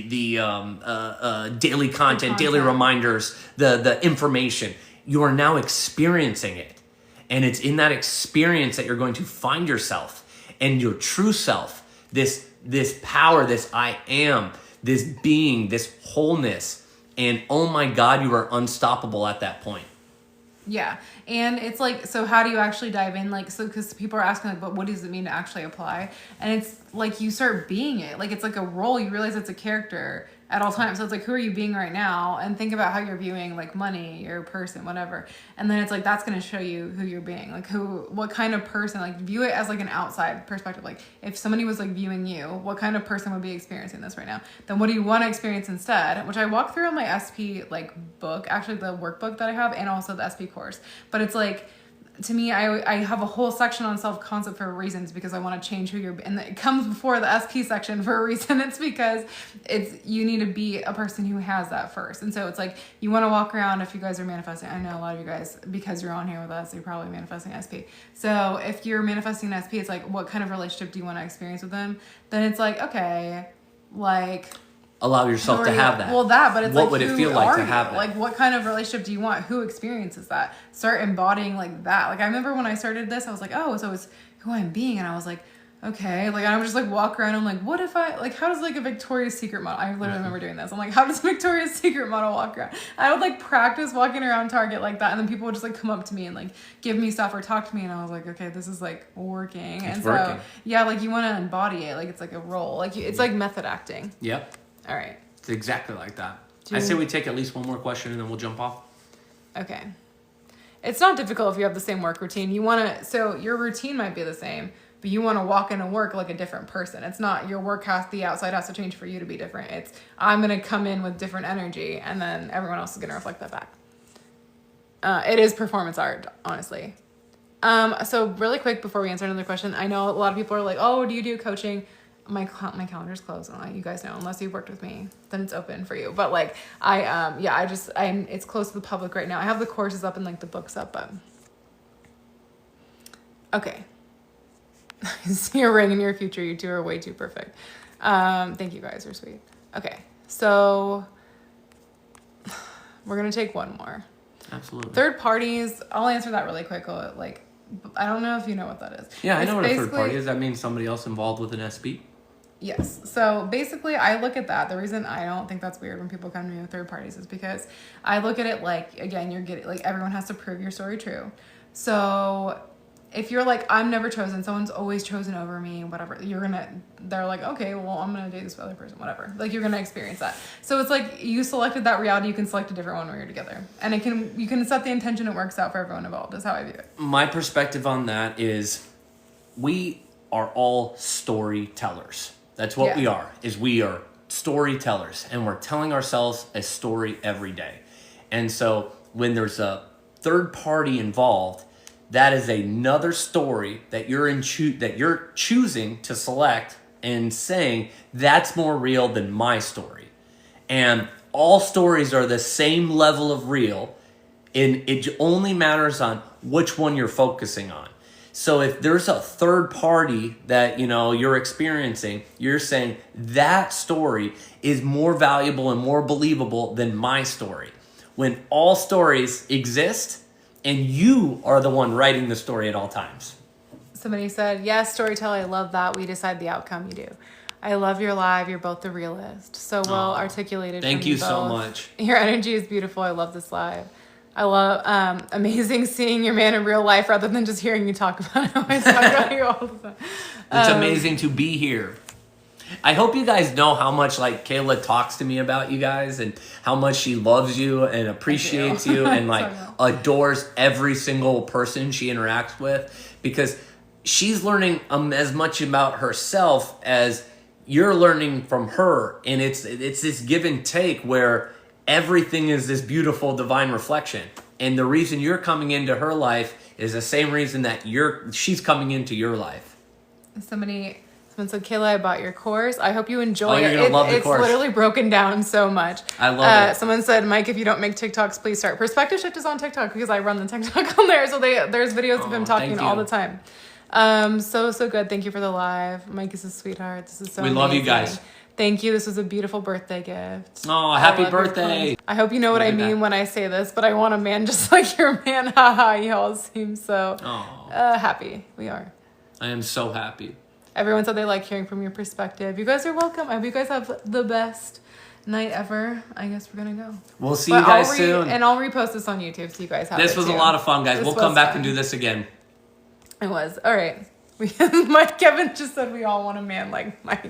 daily content, daily reminders, the information. You are now experiencing it. And it's in that experience that you're going to find yourself and your true self, this power, this I am, this being, this wholeness. And oh my God, you are unstoppable at that point. Yeah. And it's like, so how do you actually dive in? Like, so, because people are asking, like, but what does it mean to actually apply? And it's like, you start being it. Like, it's like a role. You realize it's a character at all times. So it's like, who are you being right now? And think about how you're viewing like money, your person, whatever. And then it's like, that's going to show you who you're being, like what kind of person, like view it as like an outside perspective. Like if somebody was like viewing you, what kind of person would be experiencing this right now? Then what do you want to experience instead? Which I walk through in my SP like book, actually the workbook that I have, and also the SP course. But it's like, to me, I have a whole section on self-concept for reasons because I want to change who you're, and it comes before the SP section for a reason. It's because you need to be a person who has that first. And so it's like, you want to walk around, if you guys are manifesting, I know a lot of you guys, because you're on here with us, you're probably manifesting SP. So if you're manifesting SP, it's like, what kind of relationship do you want to experience with them? Then it's like, okay, like, allow yourself to have that. Well, but it's what like, would it feel like to have that? Like, what kind of relationship do you want? Who experiences that? Start embodying like that. Like, I remember when I started this, I was like, oh, so it's who I'm being. And I was like, okay. Like, I would just like walk around. I'm like, what if how does like a Victoria's Secret model? I literally remember doing this. I'm like, how does a Victoria's Secret model walk around? I would like practice walking around Target like that. And then people would just like come up to me and like give me stuff or talk to me. And I was like, okay, this is like working. It's working. So yeah, like you want to embody it. Like, it's like a role. Like it's like method acting. Yep. All right. It's exactly like that. I say we take at least one more question and then we'll jump off. Okay. It's not difficult if you have the same work routine. So your routine might be the same, but you want to walk into work like a different person. It's not your work the outside has to change for you to be different. It's, I'm going to come in with different energy and then everyone else is going to reflect that back. It is performance art, honestly. So really quick before we answer another question, I know a lot of people are like, oh, do you do coaching? My calendar's closed, and you guys know, unless you've worked with me, then it's open for you. But like it's closed to the public right now. I have the courses up and like the books up, but okay. I see a ring in your future. You two are way too perfect. Thank you guys, you're sweet. Okay, so we're gonna take one more. Absolutely. Third parties, I'll answer that really quick. Like, I don't know if you know what that is. Yeah, I know what a third party is. That means somebody else involved with an SB. Yes. So basically, I look at that. The reason I don't think that's weird when people come to me with third parties is because I look at it like, again, you're getting, like, everyone has to prove your story true. So if you're like, I'm never chosen, someone's always chosen over me, whatever, they're like, okay, well, I'm going to date this other person, whatever. Like, you're going to experience that. So it's like, you selected that reality, you can select a different one when you're together. And you can set the intention, it works out for everyone involved, is how I view it. My perspective on that is we are all storytellers. That's what we are, is we are storytellers, and we're telling ourselves a story every day. And so when there's a third party involved, that is another story that you're choosing to select and saying that's more real than my story. And all stories are the same level of real, and it only matters on which one you're focusing on. So if there's a third party that, you're experiencing, you're saying that story is more valuable and more believable than my story. When all stories exist and you are the one writing the story at all times. Somebody said, yes, storyteller, I love that. We decide the outcome, you do. I love your live. You're both the realist. So well articulated. Thank you so much. Your energy is beautiful. I love this live. I love amazing seeing your man in real life rather than just hearing you talk about him. I talk about you all the time. It's amazing to be here. I hope you guys know how much like Kayla talks to me about you guys and how much she loves you and appreciates you and like adores every single person she interacts with, because she's learning as much about herself as you're learning from her. And it's this give and take where everything is this beautiful divine reflection. And the reason you're coming into her life is the same reason that she's coming into your life. Someone said, Kayla, I bought your course. I hope you enjoy it. You're gonna love the course. It's literally broken down so much. I love it. Someone said, Mike, if you don't make TikToks, please start. Perspective Shift is on TikTok because I run the TikTok on there. So there's videos of him talking all the time. So good. Thank you for the live. Mike is a sweetheart. This is so amazing. Love you guys. Thank you. This was a beautiful birthday gift. Oh, happy birthday. I hope you know what I mean when I say this, but I want a man just like your man. Haha, you all seem so happy. We are. I am so happy. Everyone said they like hearing from your perspective. You guys are welcome. I hope you guys have the best night ever. I guess we're going to go. We'll see you guys soon. And I'll repost this on YouTube so you guys have it. This was a lot of fun, guys. We'll come back and do this again. It was. All right. Kevin just said we all want a man like Mike.